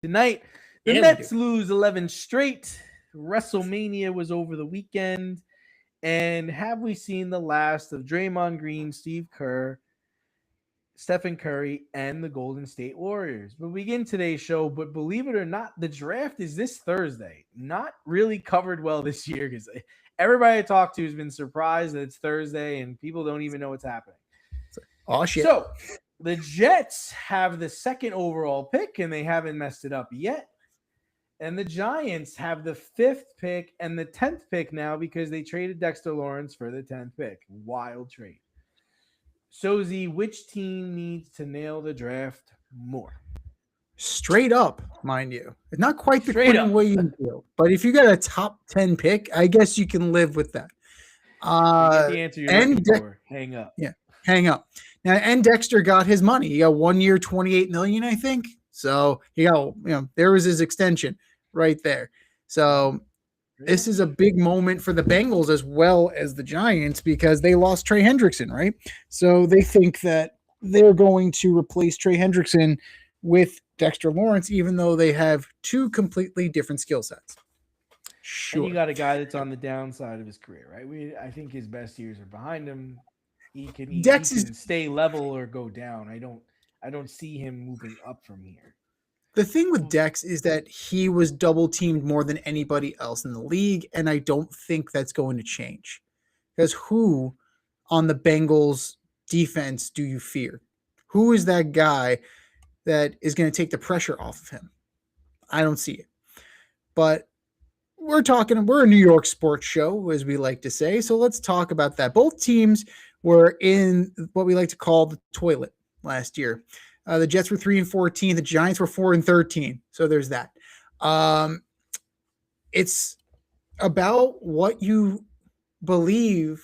Tonight, the Yeah, we do. Nets lose 11 straight. WrestleMania was over the weekend. And have we seen the last of Draymond Green, Steve Kerr, Stephen Curry, and the Golden State Warriors? We'll begin today's show, but believe it or not, the draft is this Thursday. Not really covered well this year because everybody I talked to has been surprised that it's Thursday and people don't even know what's happening. Oh, shit. So the Jets have the second overall pick and they haven't messed it up yet. And the Giants have the 5th pick and the 10th pick now because they traded Dexter Lawrence for the 10th pick. Wild trade. So, Z, which team needs to nail the draft more? Straight up, mind you. It's not quite the Straight Quentin up. Williams deal, but if you got a top 10 pick, I guess you can live with that. You get the answer you're looking for. Hang up. Yeah, hang up. Now, and Dexter got his money. He got 1 year, $28 million, I think. So he got, there was his extension right there. So this is a big moment for the Bengals as well as the Giants because they lost Trey Hendrickson, right? So they think that they're going to replace Trey Hendrickson with Dexter Lawrence, even though they have two completely different skill sets. Sure. And you got a guy that's on the downside of his career, right? I think his best years are behind him. He can stay level or go down. I don't see him moving up from here. The thing with Dex is that he was double teamed more than anybody else in the league, and I don't think that's going to change. Because who on the Bengals defense do you fear? Who is that guy that is going to take the pressure off of him? I don't see it. But we're a New York sports show, as we like to say, so let's talk about that. Both teams were in what we like to call the toilet last year. The Jets were 3-14. The Giants were 4-13. So there's that. It's about what you believe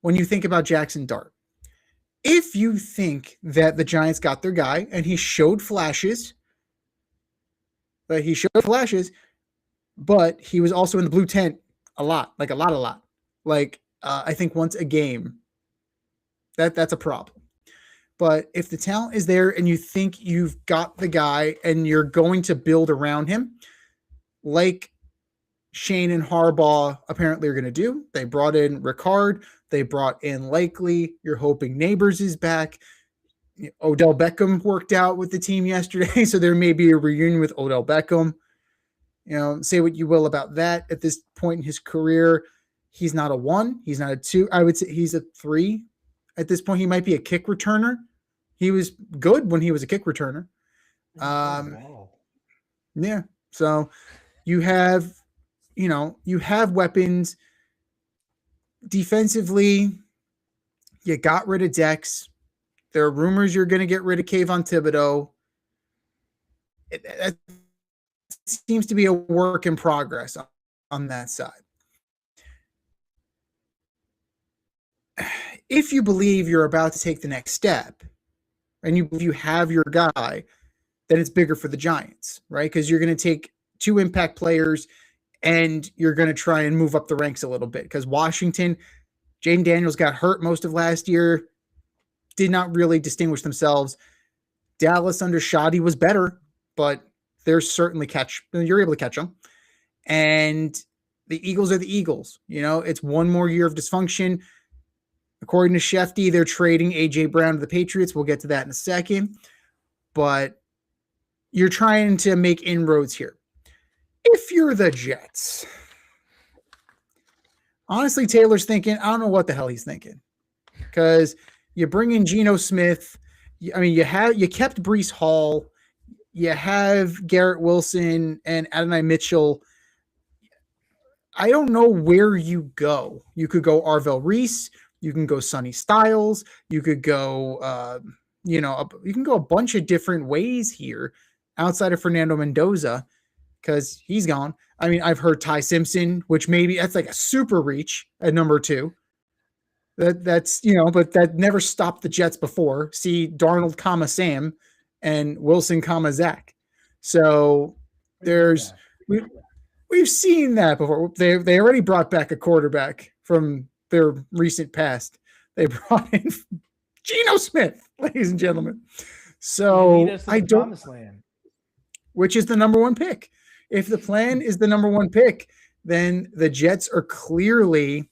when you think about Jackson Dart. If you think that the Giants got their guy and he showed flashes, but he was also in the blue tent a lot. Like I think once a game. That's a problem. But if the talent is there and you think you've got the guy and you're going to build around him, like Shane and Harbaugh apparently are going to do, they brought in Ricard, they brought in Likely, you're hoping Neighbors is back. Odell Beckham worked out with the team yesterday, so there may be a reunion with Odell Beckham. Say what you will about that. At this point in his career, he's not a 1, he's not a 2. I would say he's a 3. At this point, he might be a kick returner. He was good when he was a kick returner. Yeah. So you have weapons. Defensively, you got rid of Dex. There are rumors you're going to get rid of Kayvon Thibodeau. It seems to be a work in progress on that side. If you believe you're about to take the next step and you have your guy, then it's bigger for the Giants, right? Because you're going to take 2 impact players and you're going to try and move up the ranks a little bit. Because Washington, Jaden Daniels got hurt most of last year, did not really distinguish themselves. Dallas under Shoddy was better, but there's certainly you're able to catch them. And the Eagles are the Eagles. It's one more year of dysfunction. According to Shefty, they're trading A.J. Brown to the Patriots. We'll get to that in a second. But you're trying to make inroads here. If you're the Jets, honestly, Taylor's thinking, I don't know what the hell he's thinking. Because you bring in Geno Smith. You kept Breece Hall. You have Garrett Wilson and Adonai Mitchell. I don't know where you go. You could go Arvell Reese. You can go Sonny Styles. You could go, you can go a bunch of different ways here outside of Fernando Mendoza because he's gone. I mean, I've heard Ty Simpson, which that's like a super reach at number 2. That's but that never stopped the Jets before. See Darnold, Sam, and Wilson, Zach. So we've seen that before. They already brought back a quarterback from their recent past. They brought in Geno Smith, ladies and gentlemen. So I don't. which is the number one pick. If the plan is the number one pick, then the Jets are clearly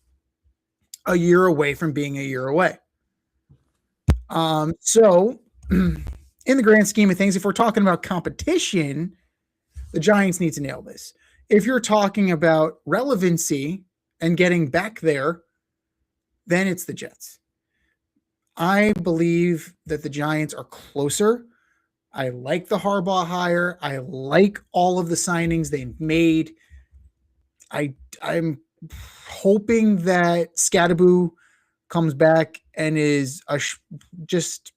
a year away from being a year away. So in the grand scheme of things, if we're talking about competition, the Giants need to nail this. If you're talking about relevancy and getting back there, then it's the Jets. I believe that the Giants are closer. I like the Harbaugh hire. I like all of the signings they've made. I'm hoping that Scadaboo comes back and is just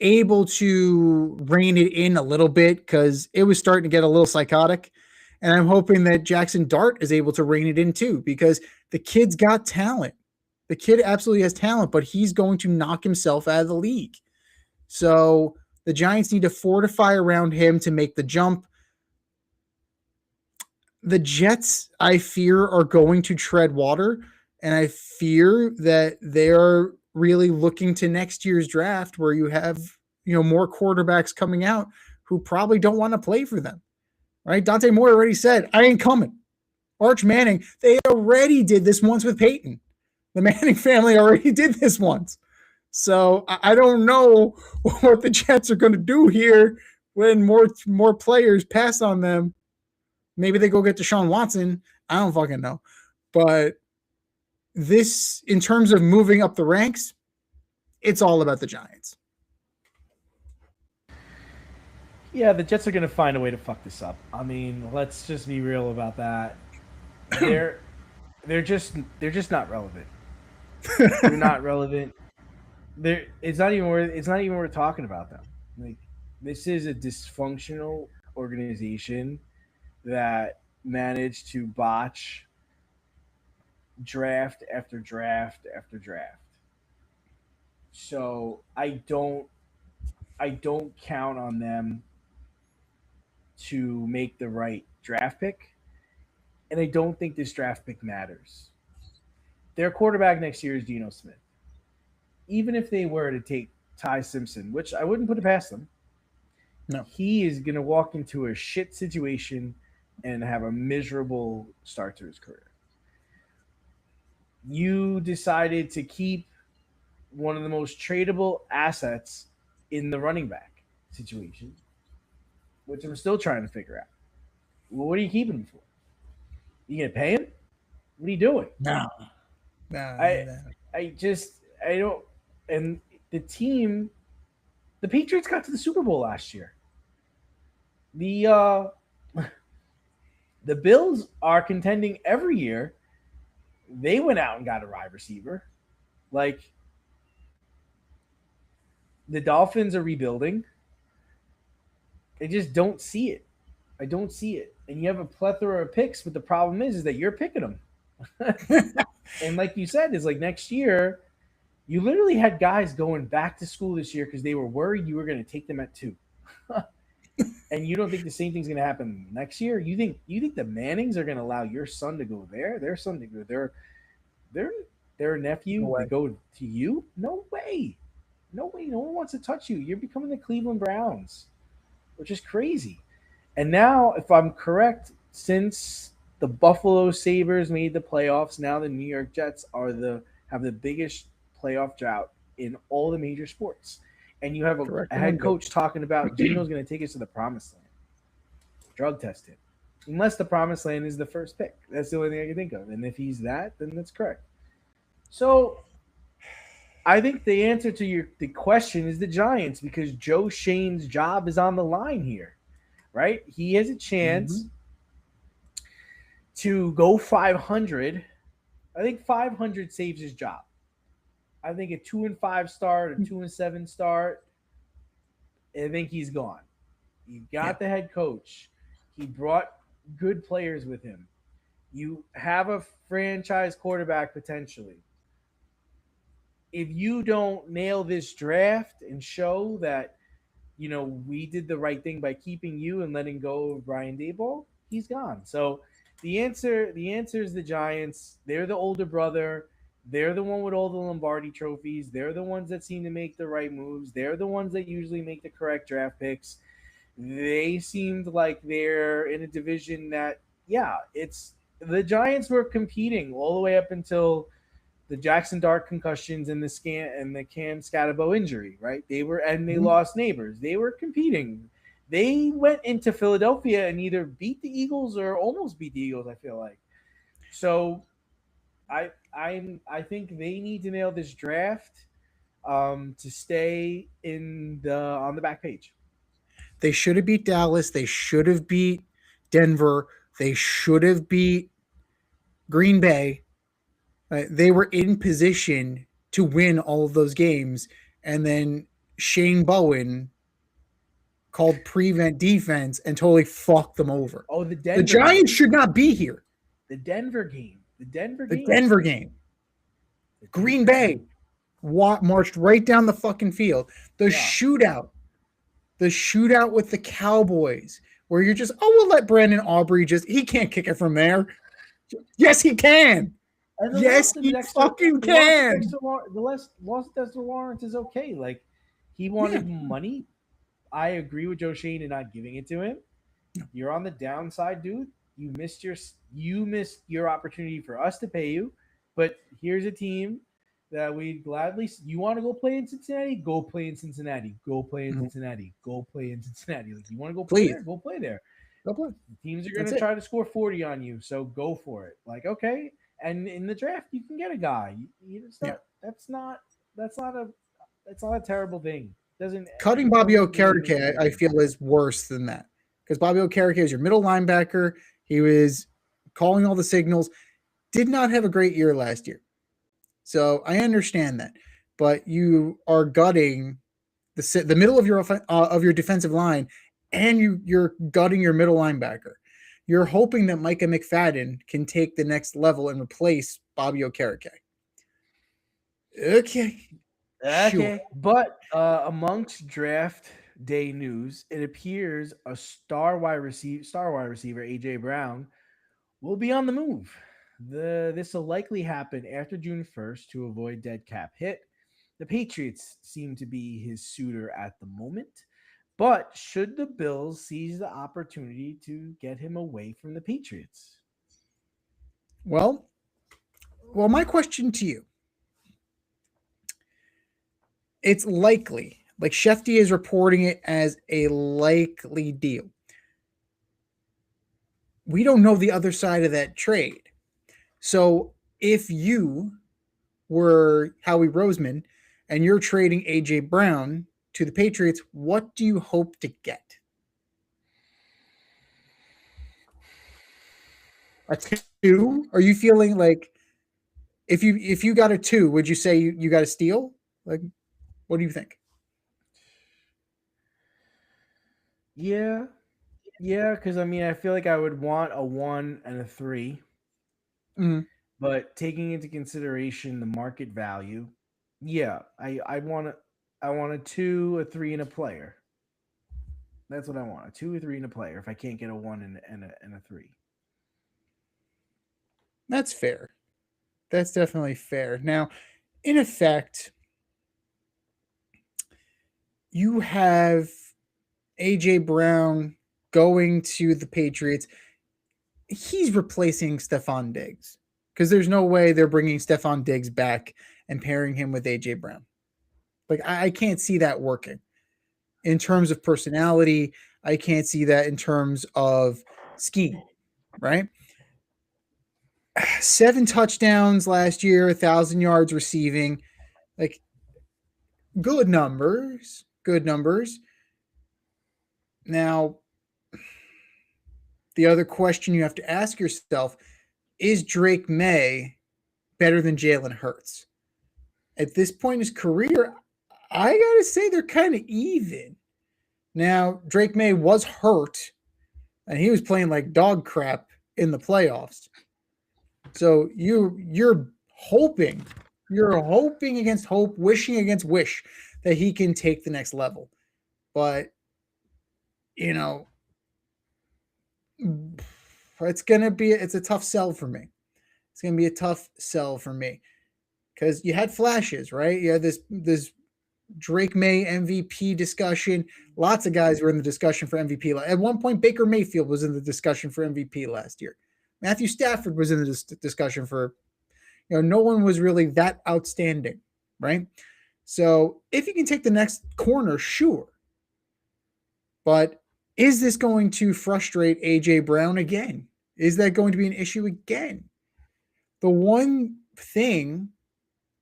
able to rein it in a little bit, because it was starting to get a little psychotic. And I'm hoping that Jackson Dart is able to rein it in too, because the kid's got talent. The kid absolutely has talent, but he's going to knock himself out of the league. So the Giants need to fortify around him to make the jump. The Jets, I fear, are going to tread water, and I fear that they're really looking to next year's draft, where you have, more quarterbacks coming out who probably don't want to play for them, right? Dante Moore already said, I ain't coming. Arch Manning, they already did this once with Peyton. The Manning family already did this once. So I don't know what the Jets are going to do here when more players pass on them. Maybe they go get Deshaun Watson. I don't fucking know. But this, in terms of moving up the ranks, it's all about the Giants. Yeah, the Jets are going to find a way to fuck this up. I mean, let's just be real about that. They're just not relevant. They're not relevant. It's not even worth talking about them. Like, this is a dysfunctional organization that managed to botch draft after draft after draft. So I don't count on them to make the right draft pick, and I don't think this draft pick matters. Their quarterback next year is Geno Smith. Even if they were to take Ty Simpson, which I wouldn't put it past them, no, he is going to walk into a shit situation and have a miserable start to his career. You decided to keep one of the most tradable assets in the running back situation, which I'm still trying to figure out. Well, what are you keeping him for? You gonna pay him? What are you doing? No. I don't. And the team, the Patriots got to the Super Bowl last year. The Bills are contending every year. They went out and got a wide receiver. Like, the Dolphins are rebuilding. I just don't see it. I don't see it. And you have a plethora of picks, but the problem is that you're picking them. And like you said, is like next year, you literally had guys going back to school this year because they were worried you were going to take them at 2. And you don't think the same thing's going to happen next year? You think the Mannings are going to allow your son to go there? Their son to go their nephew to go to you? No way. No way. No one wants to touch you. You're becoming the Cleveland Browns, which is crazy. And now, if I'm correct, since the Buffalo Sabres made the playoffs, now the New York Jets have the biggest playoff drought in all the major sports. And you have a head coach talking about Geno's going to take us to the promised land. Drug test him. Unless the promised land is the first pick. That's the only thing I can think of. And if he's that, then that's correct. So I think the answer to the question is the Giants, because Joe Shane's job is on the line here, right? He has a chance to go 500. I think 500 saves his job. I think a 2-5 start, a 2-7 start, I think he's gone. You got the head coach. He brought good players with him. You have a franchise quarterback potentially. If you don't nail this draft and show that, we did the right thing by keeping you and letting go of Brian Daboll, he's gone. So the answer is the Giants. They're the older brother. They're the one with all the Lombardi trophies. They're the ones that seem to make the right moves. They're the ones that usually make the correct draft picks. They seemed like they're in a division that, yeah, it's the Giants were competing all the way up until the Jackson Dart concussions and the Cam Scatabo injury, right? They Mhm. lost Neighbors. They were competing. They went into Philadelphia and either beat the Eagles or almost beat the Eagles, I feel like. So I think they need to nail this draft to stay in the on the back page. They should have beat Dallas. They should have beat Denver. They should have beat Green Bay. They were in position to win all of those games. And then Shane Bowen called prevent defense and totally fucked them over. Oh, the The Denver Giants game. should not be here. The Denver game. The Denver The game. Denver game. The Green Denver Bay game. marched right down the fucking field. The Yeah. shootout. The shootout with the Cowboys, where you're just, oh, we'll let Brandon Aubrey he can't kick it from there. Yes, he can. And Yes, he fucking can. The loss of Dexter Lawrence is okay. Like, he Yeah. wanted money. I agree with Joe Shane in not giving it to him. You're on the downside, dude. You missed your opportunity for us to pay you. But here's a team that we gladly. You want to go play in Cincinnati? Go play in Cincinnati. Go play in Mhm. Cincinnati. Go play in Cincinnati. Like, you want to go play Please. there? Go play there. Go play. Teams are going That's to it. try to score 40 on you, so go for it. Like, okay, and in the draft you can get a guy. Yeah. That's not that's not a terrible thing. Doesn't Cutting it Bobby doesn't really make a Okereke, I difference. feel, is worse than that. Because Bobby Okereke is your middle linebacker. He was calling all the signals. Did not have a great year last year. So I understand that. But you are gutting the middle of your defensive line, and you're gutting your middle linebacker. You're hoping that Micah McFadden can take the next level and replace Bobby Okereke. Okay. Okay, Sure. but amongst draft day news, it appears a star wide receiver AJ Brown will be on the move. This will likely happen after June 1st to avoid dead cap hit. The Patriots seem to be his suitor at the moment, but should the Bills seize the opportunity to get him away from the Patriots? Well, my question to you. It's likely. Like Shefty is reporting it as a likely deal. We don't know the other side of that trade. So if you were Howie Roseman and you're trading AJ Brown to the Patriots, what do you hope to get? A 2? Are you feeling like if you got a 2, would you say you got a steal? Like, what do you think? Yeah, yeah, because I mean, I feel like I would want a 1 and a 3, Mm. but taking into consideration the market value, yeah, I want a 2, a 3, and a player. That's what I want, a 2, a 3, and a player. If I can't get a 1 and a 3. That's fair. That's definitely fair. Now, in effect, you have AJ Brown going to the Patriots. He's replacing Stephon Diggs because there's no way they're bringing Stephon Diggs back and pairing him with AJ Brown. Like, I can't see that working in terms of personality. I can't see that in terms of scheme, right? 7 touchdowns last year, 1,000 yards receiving. Like, good numbers. Good numbers. Now, the other question you have to ask yourself is Drake May better than Jalen Hurts? At this point in his career, I got to say they're kind of even. Now, Drake May was hurt, and he was playing like dog crap in the playoffs. So you're hoping against hope, wishing against wish that he can take the next level. But you know, it's a tough sell for me. It's gonna be a tough sell for me because you had flashes, right? You had this Drake May MVP discussion. Lots of guys were in the discussion for MVP. At one point, Baker Mayfield was in the discussion for MVP last year. Matthew Stafford was in the discussion for, no one was really that outstanding, right? So if you can take the next corner, sure. But is this going to frustrate A.J. Brown again? Is that going to be an issue again? The one thing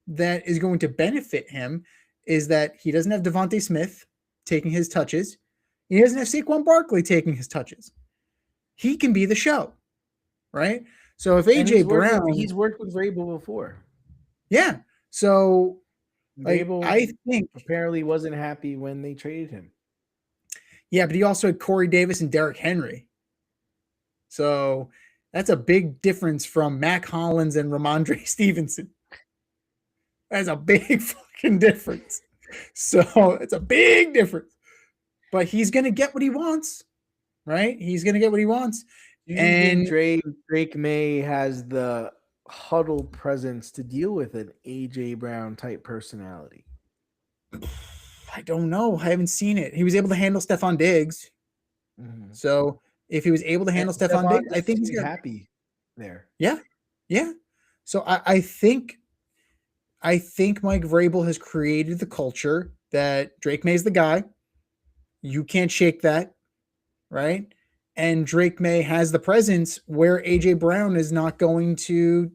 that is going to benefit him is that he doesn't have Devontae Smith taking his touches. He doesn't have Saquon Barkley taking his touches. He can be the show, right? So if A.J. Brown... He's worked with Vrabel before. Yeah. So Vrabel, I think... apparently wasn't happy when they traded him. Yeah, but he also had Corey Davis and Derrick Henry. So that's a big difference from Mac Hollins and Ramondre Stevenson. That's a big fucking difference. So it's a big difference. But he's going to get what he wants, right? He's going to get what he wants. Do you think Drake May has the huddle presence to deal with an A.J. Brown type personality? I don't know. I haven't seen it. He was able to handle Stephon Diggs. Mm-hmm. So if he was able to handle Stephon Diggs, I think he's happy there. Yeah. Yeah. So I think Mike Vrabel has created the culture that Drake May is the guy. You can't shake that, right? And Drake May has the presence where A.J. Brown is not going to,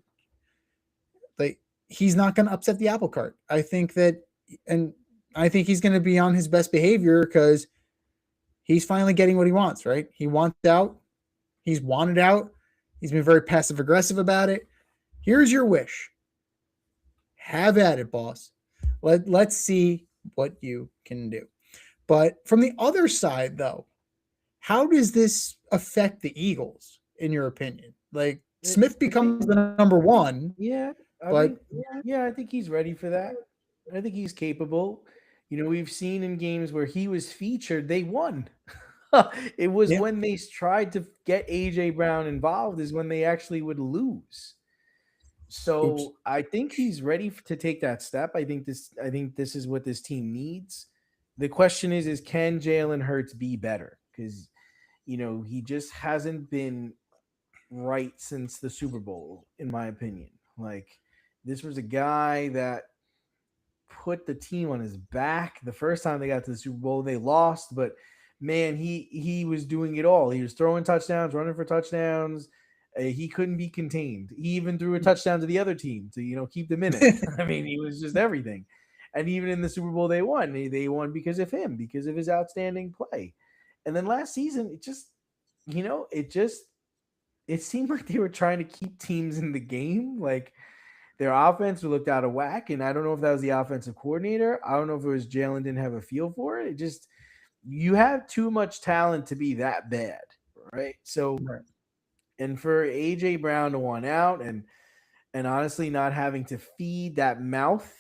he's not going to upset the apple cart. I think he's going to be on his best behavior because he's finally getting what he wants, right? He wants out. He's wanted out. He's been very passive aggressive about it. Here's your wish. Have at it, boss. Let's see what you can do. But from the other side, though, how does this affect the Eagles, in your opinion? Smith becomes the number one. Yeah. I think he's ready for that. I think he's capable. We've seen in games where he was featured, they won. It was when they tried to get A.J. Brown involved is when they actually would lose. So I think he's ready to take that step. I think this is what this team needs. The question is can Jalen Hurts be better? Because, he just hasn't been right since the Super Bowl, in my opinion. This was a guy that put the team on his back. The first time they got to the Super Bowl, they lost, but man, he was doing it all. He was throwing touchdowns, running for touchdowns. He couldn't be contained. He even threw a touchdown to the other team to, keep them in it. I mean, he was just everything. And even in the Super Bowl, they won. They won because of him, because of his outstanding play. And then last season, it seemed like they were trying to keep teams in the game. Their offense looked out of whack, and I don't know if that was the offensive coordinator. I don't know if it was Jalen didn't have a feel for it. You have too much talent to be that bad, right? So, and for A.J. Brown to want out and honestly not having to feed that mouth,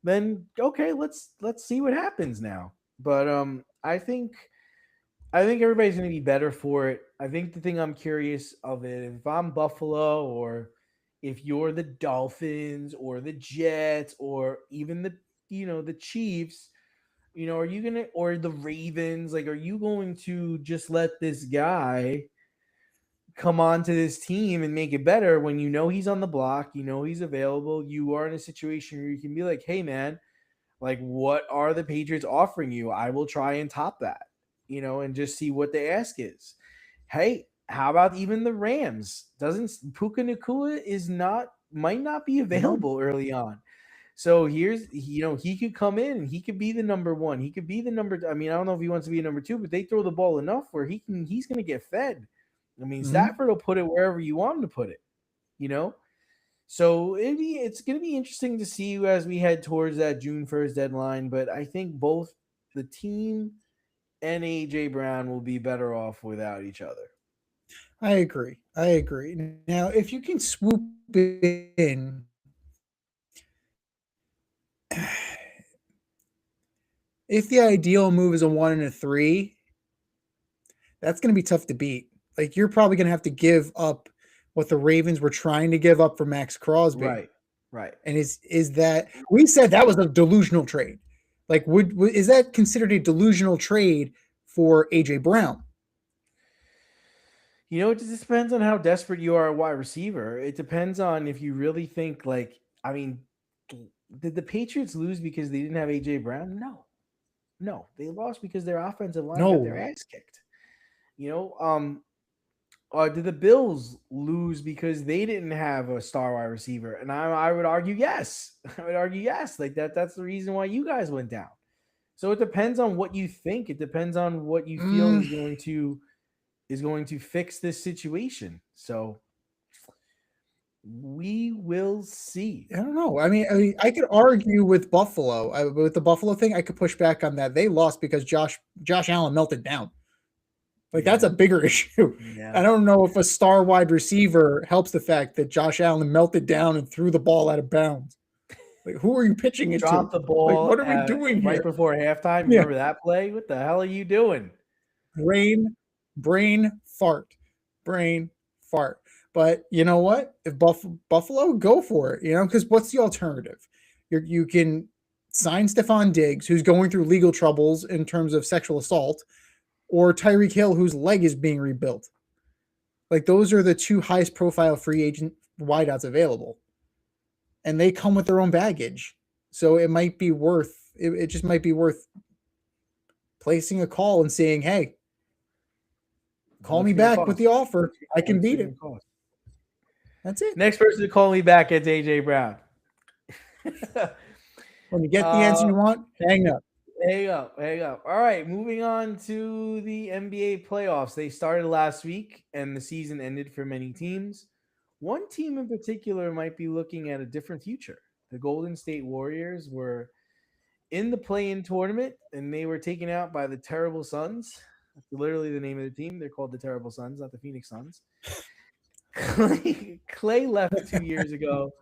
then okay, let's see what happens now. But I think everybody's going to be better for it. I think the thing I'm curious of it, if I'm Buffalo or if you're the Dolphins or the Jets or even the Chiefs, are you going to, or the Ravens, are you going to just let this guy come on to this team and make it better when he's on the block, he's available, you are in a situation where you can be like, hey man, what are the Patriots offering you? I will try and top that, and just see what the ask is. Hey, how about even the Rams? Puka Nacua might not be available early on. So here's, he could come in and he could be the number one. He could be the number. I mean, I don't know if he wants to be a number two, but they throw the ball enough where he's going to get fed. I mean, Stafford will put it wherever you want him to put it, So it's going to be interesting to see as we head towards that June 1st deadline. But I think both the team and A.J. Brown will be better off without each other. I agree. Now, if you can swoop in, if the ideal move is a 1 and a 3, that's going to be tough to beat. You're probably going to have to give up what the Ravens were trying to give up for Max Crosby. Right. And is that, we said that was a delusional trade. Like, is that considered a delusional trade for AJ Brown? You know, it just depends on how desperate you are at wide receiver. It depends on if you really think like, I mean, did the Patriots lose because they didn't have AJ Brown? No. No, they lost because their offensive line got their No. ass kicked. You know, did the Bills lose because they didn't have a star wide receiver? And I would argue yes. I would argue yes. Like that's the reason why you guys went down. So it depends on what you think. It depends on what you feel is going to fix this situation. So we will see. I don't know. I mean, I could argue with Buffalo. With the Buffalo thing, I could push back on that. They lost because Josh Allen melted down. Like, that's a bigger issue. Yeah. I don't know if a star wide receiver helps the fact that Josh Allen melted down and threw the ball out of bounds. Like, who are you pitching it Drop to? the ball. Like, what are we doing right here? before halftime? Yeah. Remember that play? What the hell are you doing? Brain fart. But you know what? If Buffalo, go for it. You know, because what's the alternative? You can sign Stephon Diggs, who's going through legal troubles in terms of sexual assault, or Tyreek Hill, whose leg is being rebuilt. Like, those are the two highest profile free agent wideouts available. And they come with their own baggage. So it might be worth, it just might be worth placing a call and saying, hey, call me back with the offer. I can beat it. That's it. Next person to call me back, it's AJ Brown. When you get the answer you want, hang up. Hang up. All right, moving on to the NBA playoffs. They started last week and the season ended for many teams. One team in particular might be looking at a different future. The Golden State Warriors were in the play-in tournament and they were taken out by the Terrible Suns. That's literally the name of the team. They're called the Terrible Suns, not the Phoenix Suns. Clay left 2 years ago.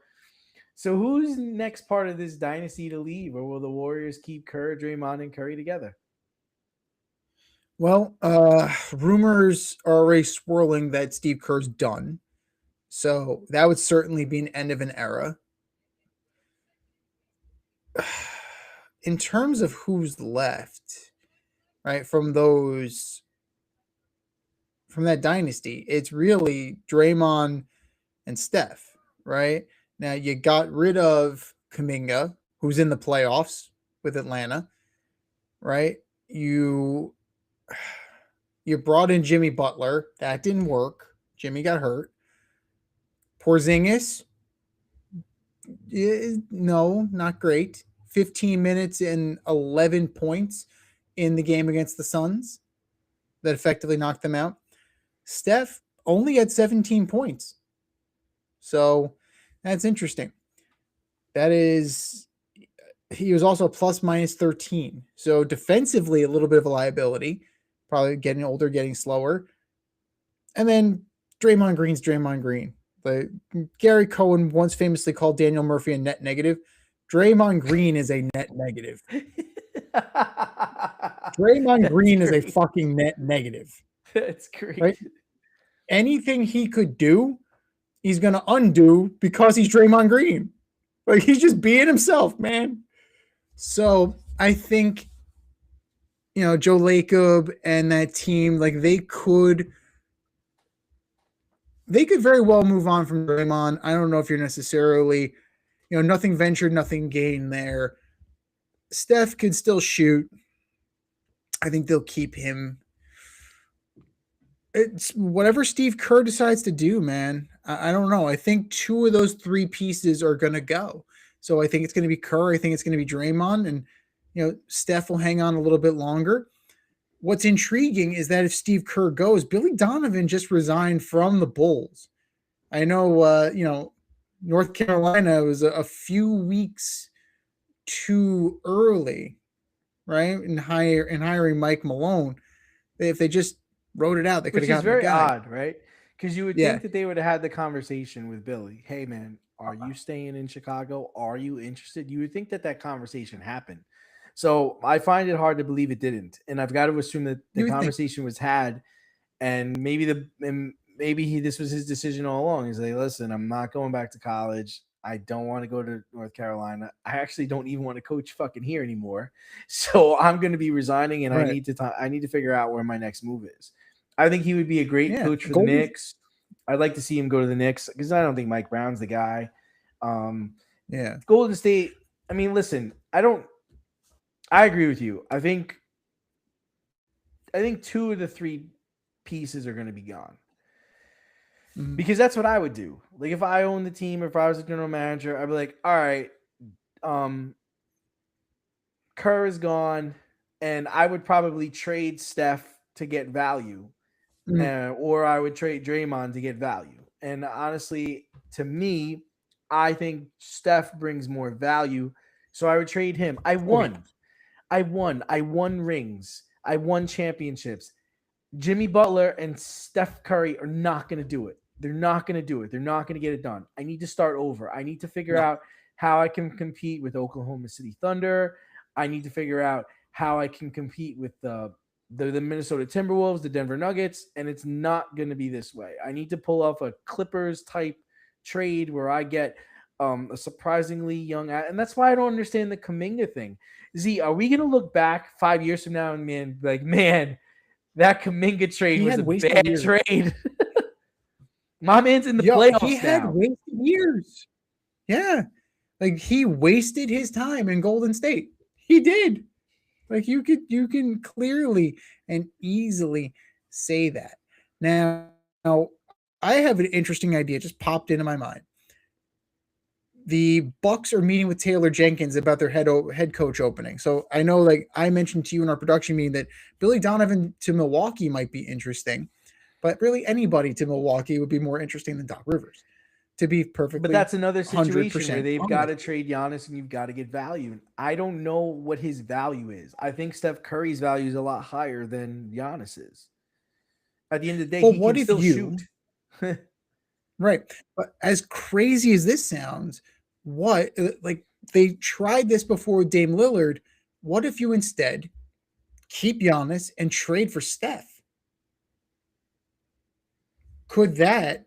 So who's next part of this dynasty to leave, or will the Warriors keep Kerr, Draymond, and Curry together? Well, rumors are already swirling that Steve Kerr's done. So that would certainly be an end of an era. In terms of who's left, right, from that dynasty, it's really Draymond and Steph, right? Now, you got rid of Kuminga, who's in the playoffs with Atlanta, right? You brought in Jimmy Butler. That didn't work. Jimmy got hurt. Porzingis, no, not great. 15 minutes and 11 points in the game against the Suns that effectively knocked them out. Steph only had 17 points. So that's interesting. He was also plus minus 13. So defensively, a little bit of a liability, probably getting older, getting slower. And then Draymond Green's Draymond Green. But Gary Cohen once famously called Daniel Murphy a net negative. Draymond Green is a net negative. Draymond Green is a fucking net negative. That's great. Right? Anything he could do, he's going to undo because he's Draymond Green. Like, he's just being himself, man. So I think, Joe Lacob and that team, like, they could very well move on from Draymond. I don't know if you're necessarily, nothing ventured, nothing gained there. Steph could still shoot. I think they'll keep him. It's whatever Steve Kerr decides to do, man. I don't know. I think two of those three pieces are going to go. So I think it's going to be Kerr. I think it's going to be Draymond. And, Steph will hang on a little bit longer. What's intriguing is that if Steve Kerr goes, Billy Donovan just resigned from the Bulls. I know, North Carolina was a few weeks too early, right, in hiring Mike Malone. If they just wrote it out, they could have gotten very the guy. odd, right? Because you would think that they would have had the conversation with Billy. Hey, man, are you staying in Chicago? Are you interested? You would think that conversation happened. So I find it hard to believe it didn't, and I've got to assume that the conversation was had, and maybe this was his decision all along. He's like, listen, I'm not going back to college. I don't want to go to North Carolina. I actually don't even want to coach fucking here anymore. So I'm going to be resigning, and Right. I need to figure out where my next move is. I think he would be a great coach for the Golden- Knicks. I'd like to see him go to the Knicks because I don't think Mike Brown's the guy. Golden State. I mean, listen, I agree with you. I think 2 of the 3 pieces are going to be gone. Because that's what I would do. Like if I owned the team, if I was a general manager, I'd be like, all right, Kerr is gone, and I would probably trade Steph to get value, or I would trade Draymond to get value. And honestly, to me, I think Steph brings more value, so I would trade him. I won rings. I won championships. Jimmy Butler and Steph Curry are not going to do it. They're not going to do it. They're not going to get it done. I need to start over. I need to figure out how I can compete with Oklahoma City Thunder. I need to figure out how I can compete with the Minnesota Timberwolves, the Denver Nuggets, and it's not going to be this way. I need to pull off a Clippers type trade where I get a surprisingly young, and that's why I don't understand the Kuminga thing. Z, are we going to look back 5 years from now and man, that Kuminga trade was a bad trade? My man's in the playoffs now. He had wasted years. Yeah. Like he wasted his time in Golden State. He did. Like you can clearly and easily say that. Now I have an interesting idea just popped into my mind. The Bucks are meeting with Taylor Jenkins about their head coach opening. So I know, like I mentioned to you in our production meeting, that Billy Donovan to Milwaukee might be interesting, but really anybody to Milwaukee would be more interesting than Doc Rivers, to be perfectly. But that's another situation where they've got to trade Giannis and you've got to get value. I don't know what his value is. I think Steph Curry's value is a lot higher than Giannis's. At the end of the day, he can still shoot. Right. But as crazy as this sounds, they tried this before with Dame Lillard. What if you instead keep Giannis and trade for Steph? Could that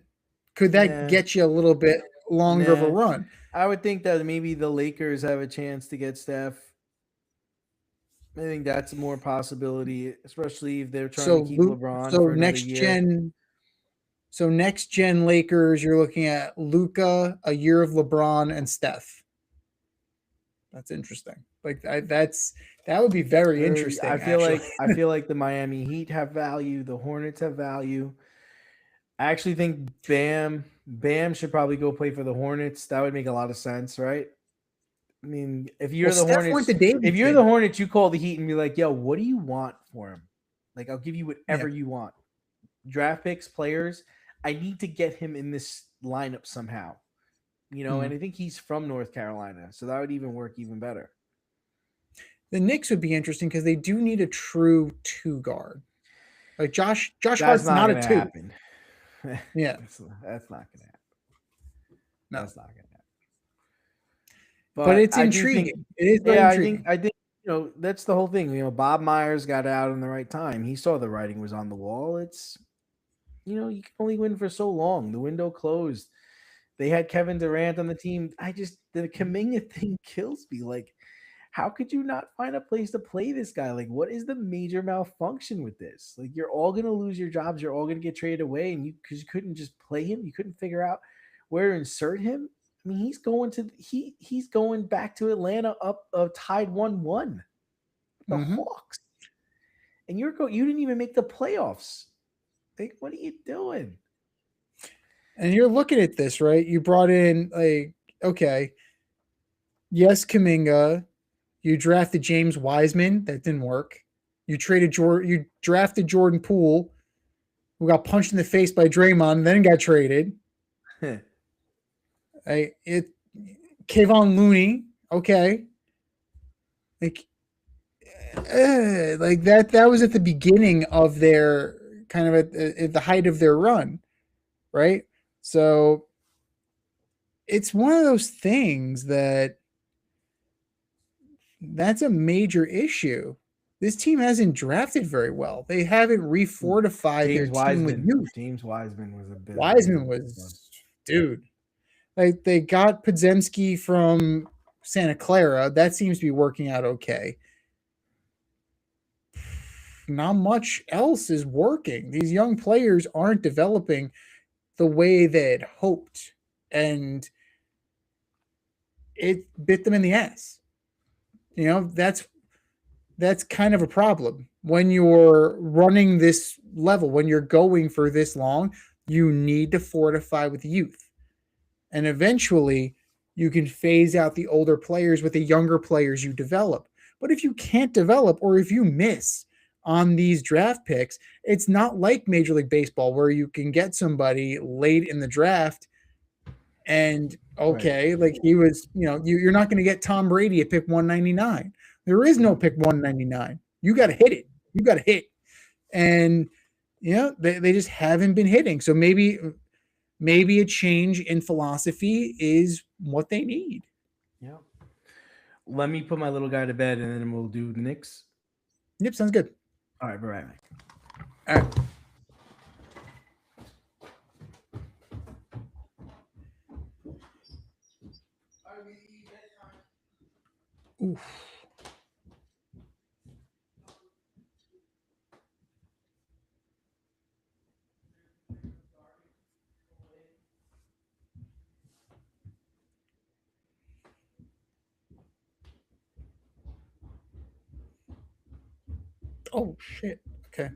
get you a little bit longer of a run? I would think that maybe the Lakers have a chance to get Steph. I think that's a more possibility, especially if they're trying to keep LeBron for another year. So next gen Lakers, you're looking at Luka, a year of LeBron, and Steph. That's interesting. Like that would be very interesting. I feel like the Miami Heat have value. The Hornets have value. I actually think Bam should probably go play for the Hornets. That would make a lot of sense, right? I mean, if you're the Hornets, you call the Heat and be like, "Yo, what do you want for him? Like, I'll give you whatever you want. Draft picks, players. I need to get him in this lineup somehow." And I think he's from North Carolina, so that would even work even better. The Knicks would be interesting because they do need a true 2 guard. Like Josh Hart's not a 2. Happen. Yeah, that's not gonna happen. No, that's not gonna happen. But it's intriguing. It is very intriguing. I think that's the whole thing. Bob Myers got out in the right time. He saw the writing was on the wall. It's you can only win for so long. The window closed. They had Kevin Durant on the team. The Kuminga thing kills me. Like, how could you not find a place to play this guy? Like, what is the major malfunction with this? Like, you're all going to lose your jobs. You're all going to get traded away. And because you couldn't just play him, you couldn't figure out where to insert him. I mean, he's going back to Atlanta up tied 1-1. The Hawks. And you didn't even make the playoffs. Like, what are you doing? And you're looking at this, right? You brought in yes, Kuminga. You drafted James Wiseman. That didn't work. You drafted Jordan Poole, who got punched in the face by Draymond and then got traded. Kevon Looney. Okay. Like that was at the beginning of their kind of at the height of their run. Right. So it's one of those things that's a major issue. This team hasn't drafted very well. They haven't refortified their team with youth. James Wiseman was a bit. Wiseman was, dude. Like they got Podzemski from Santa Clara. That seems to be working out okay. Not much else is working. These young players aren't developing the way they had hoped, and it bit them in the ass. You know, that's kind of a problem when you're running this level, when you're going for this long. You need to fortify with youth, and eventually you can phase out the older players with the younger players you develop. But if you can't develop, or if you miss on these draft picks, it's not like Major League Baseball where you can get somebody late in the draft and okay, right. Like he was, you're not going to get Tom Brady at pick 199. There is no pick 199. You got to hit it. You got to hit. And they just haven't been hitting. So maybe a change in philosophy is what they need. Yeah. Let me put my little guy to bed, and then we'll do the Knicks. Yep, sounds good. All right, bye. All right. Oof. Oh shit. Okay.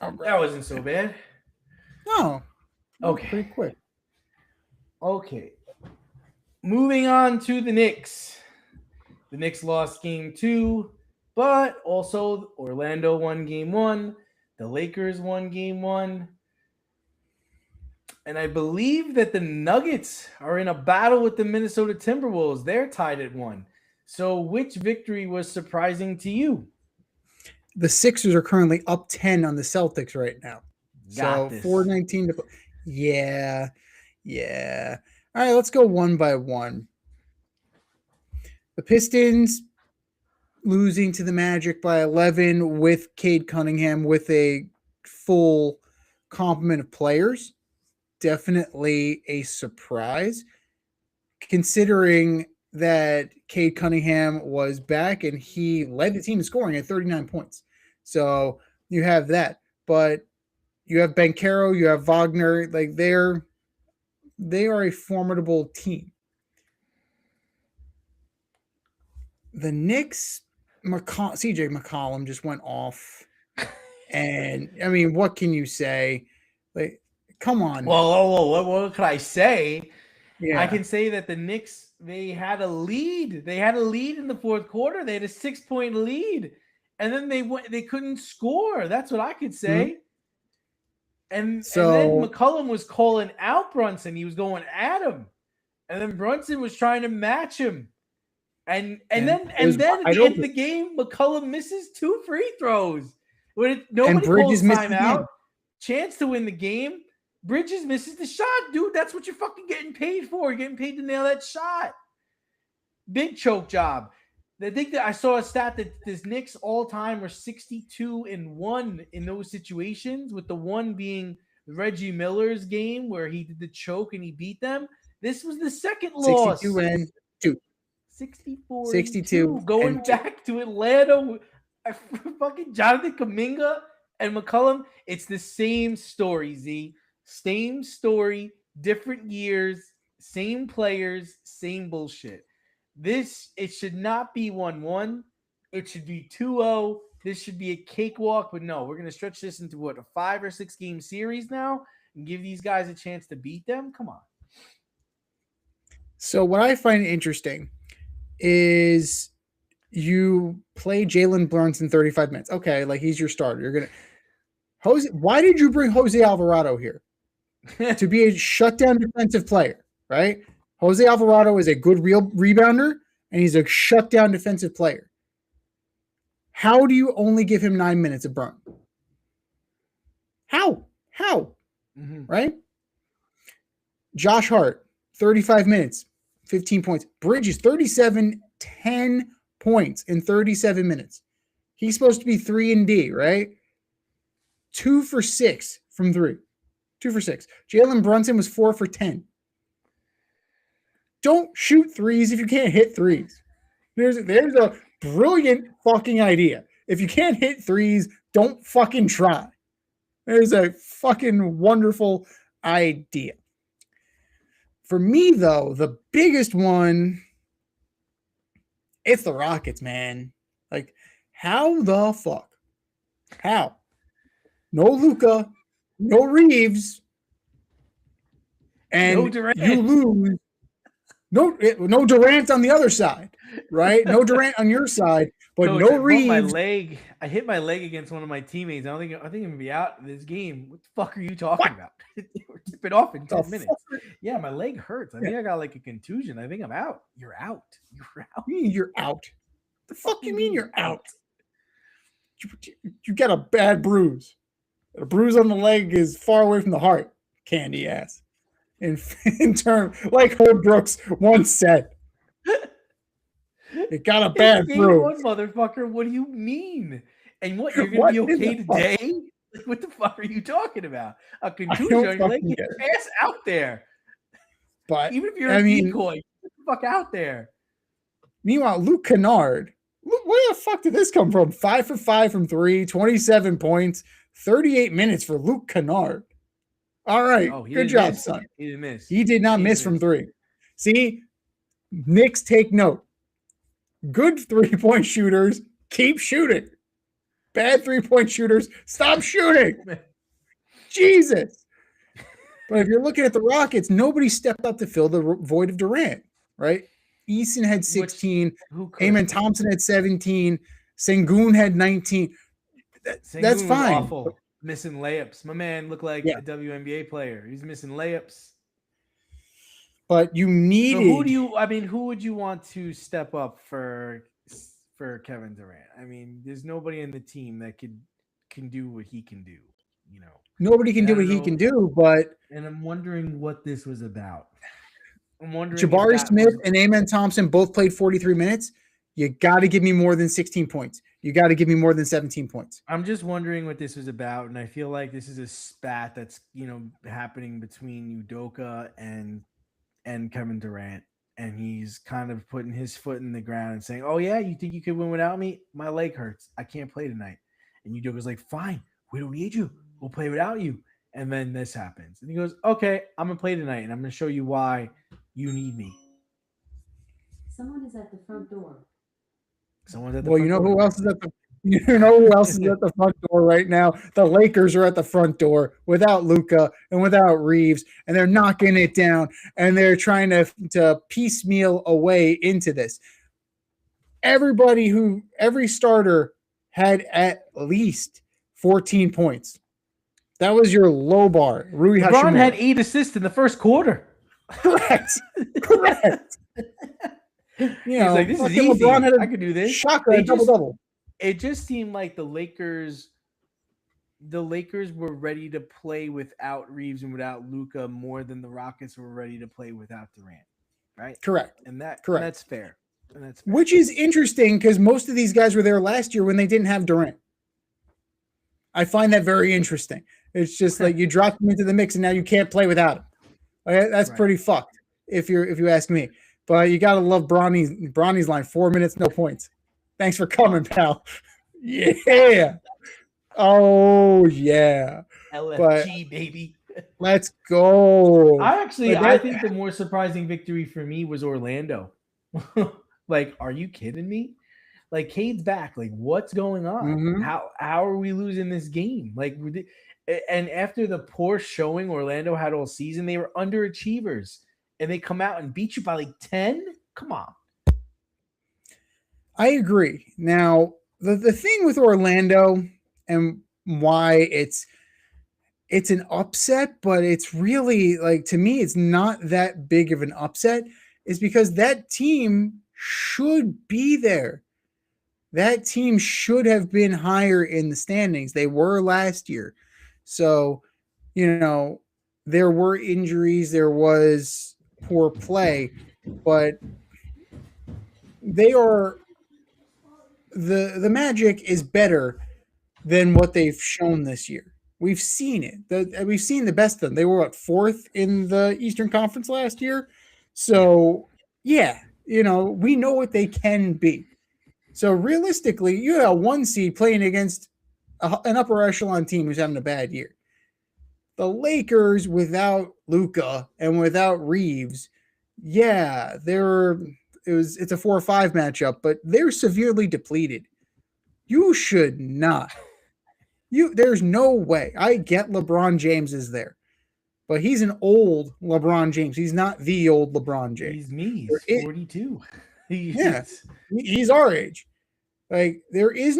Right. That wasn't so bad. No. Okay. Pretty quick. Okay. Moving on to the Knicks. The Knicks lost game 2, but also Orlando won game 1. The Lakers won game 1. And I believe that the Nuggets are in a battle with the Minnesota Timberwolves. They're tied at 1. So which victory was surprising to you? The Sixers are currently up 10 on the Celtics right now. Got this. 419 to Yeah. All right, let's go one by one. The Pistons losing to the Magic by 11 with Cade Cunningham with a full complement of players. Definitely a surprise, considering that Cade Cunningham was back and he led the team in scoring at 39 points. So you have that, but you have Banchero, you have Wagner, like they are a formidable team. The Knicks, CJ McCollum just went off, and I mean, what can you say? Like, come on. Well, what could I say? Yeah. I can say that the Knicks, they had a lead. They had a lead in the fourth quarter. They had a 6-point lead, and then they couldn't score. That's what I could say. Mm-hmm. And then McCollum was calling out Brunson. He was going at him, and then Brunson was trying to match him. And then at the end of the game, McCollum misses 2 free throws. Nobody calls timeout. Chance to win the game. Bridges misses the shot, dude. That's what you're fucking getting paid for. You're getting paid to nail that shot. Big choke job. I think that I saw a stat that this Knicks all time were 62-1 in those situations, with the one being Reggie Miller's game where he did the choke and he beat them. This was the second loss. 62-2. 64-62. Going back to Atlanta, fucking Jonathan Kuminga and McCollum. It's the same story, Z. Same story, different years, same players, same bullshit. It should not be 1-1. It should be 2-0. This should be a cakewalk, but no, we're going to stretch this into a 5 or 6 game series now and give these guys a chance to beat them. Come on. So what I find interesting is you play Jalen Brunson 35 minutes. Okay, like he's your starter. You're going to why did you bring Jose Alvarado here? To be a shutdown defensive player, right? Jose Alvarado is a good real rebounder, and he's a shutdown defensive player. How do you only give him 9 minutes of burn? How? Mm-hmm. Right? Josh Hart, 35 minutes, 15 points. Bridges, 37, 10 points in 37 minutes. He's supposed to be 3-and-D, right? 2 for 6 from 3. 2 for 6. Jalen Brunson was 4 for 10. Don't shoot threes if you can't hit threes. There's a brilliant fucking idea. If you can't hit threes, don't fucking try. There's a fucking wonderful idea. For me, though, the biggest one, it's the Rockets, man. Like, how the fuck? How? No Luka, no Reeves, and no Durant. You lose. No Durant on the other side, right? No Durant on your side, but Coach, no Reeves. I hit my leg against one of my teammates. I think I'm gonna be out of this game. What the fuck are you talking about? We're tipping off in 10 minutes. Yeah, my leg hurts. I think I got like a contusion. I think I'm out. You're out. You're out. The fuck you mean you're out? You got a bad bruise. A bruise on the leg is far away from the heart. Candy ass. In turn, like Herb Brooks once said, it got a bad bruise. Motherfucker, what do you mean? And what, you're going to be okay today? Like, what the fuck are you talking about? A contusion on your leg? Get your ass out there. But even if you're a decoy, get the fuck out there. Meanwhile, Luke Kennard, where the fuck did this come from? 5 for 5 from 3, 27 points, 38 minutes for Luke Kennard. All right. Good job, son. He didn't miss. He did not miss from 3. See, Knicks take note. Good 3-point shooters, keep shooting. Bad 3-point shooters, stop shooting. Jesus. But if you're looking at the Rockets, nobody stepped up to fill the void of Durant. right? Eason had 16. Who could? Amen Thompson had 17. Sengun had 19. That's Sengun was fine. awful. Missing layups. My man looked like a WNBA player. He's missing layups. But you needed. So who would you want to step up for Kevin Durant? I mean, there's nobody in the team that can do what he can do. You know, nobody can do what he can do. But I'm wondering what this was about. I'm wondering. Jabari Smith and Amen Thompson both played 43 minutes. You got to give me more than 16 points. You got to give me more than 17 points. I'm just wondering what this was about, and I feel like this is a spat that's happening between Udoka and Kevin Durant, and he's kind of putting his foot in the ground and saying, "Oh yeah, you think you could win without me? My leg hurts. I can't play tonight." And Udoka's like, "Fine, we don't need you. We'll play without you." And then this happens, and he goes, "Okay, I'm gonna play tonight, and I'm gonna show you why you need me." Someone is at the front door. Someone's at the front door. Who else is at the who else is at the front door right now? The Lakers are at the front door without Luka and without Reeves, and they're knocking it down, and they're trying to piecemeal away into this. Every starter had at least 14 points. That was your low bar. Rui LeBron Hashimura had 8 assists in the first quarter. Correct. He's like, this is easy. LeBron I could do this. Shocker, double-double. It just seemed like the Lakers were ready to play without Reeves and without Luka more than the Rockets were ready to play without Durant. Right? Correct. And that's fair. Which is interesting because most of these guys were there last year when they didn't have Durant. I find that very interesting. It's just like you dropped him into the mix and now you can't play without him. That's pretty fucked if you ask me. But you gotta love Bronny's line. 4 minutes, no points. Thanks for coming, pal. Yeah. Oh yeah. LFG baby. Let's go. I think the more surprising victory for me was Orlando. Like, are you kidding me? Like, Cade's back. Like, what's going on? Mm-hmm. How are we losing this game? Like, and after the poor showing Orlando had all season, they were underachievers. And they come out and beat you by like 10? Come on. I agree. Now, the thing with Orlando and why it's an upset, but it's really like, to me, it's not that big of an upset, is because that team should be there. That team should have been higher in the standings. They were last year. So, there were injuries, there was poor play, but they are the Magic is better than what they've shown this year. We've seen it. We've seen the best of them. They were fourth in the Eastern Conference last year. So yeah, we know what they can be. So realistically, you have a 1 seed playing against an upper echelon team who's having a bad year. The Lakers without Luka and without Reeves, yeah, it's a 4-5 matchup, but they're severely depleted. You should not. There's no way. I get LeBron James is there, but he's an old LeBron James. He's not the old LeBron James. He's me. He's 42. He's our age. Like, there is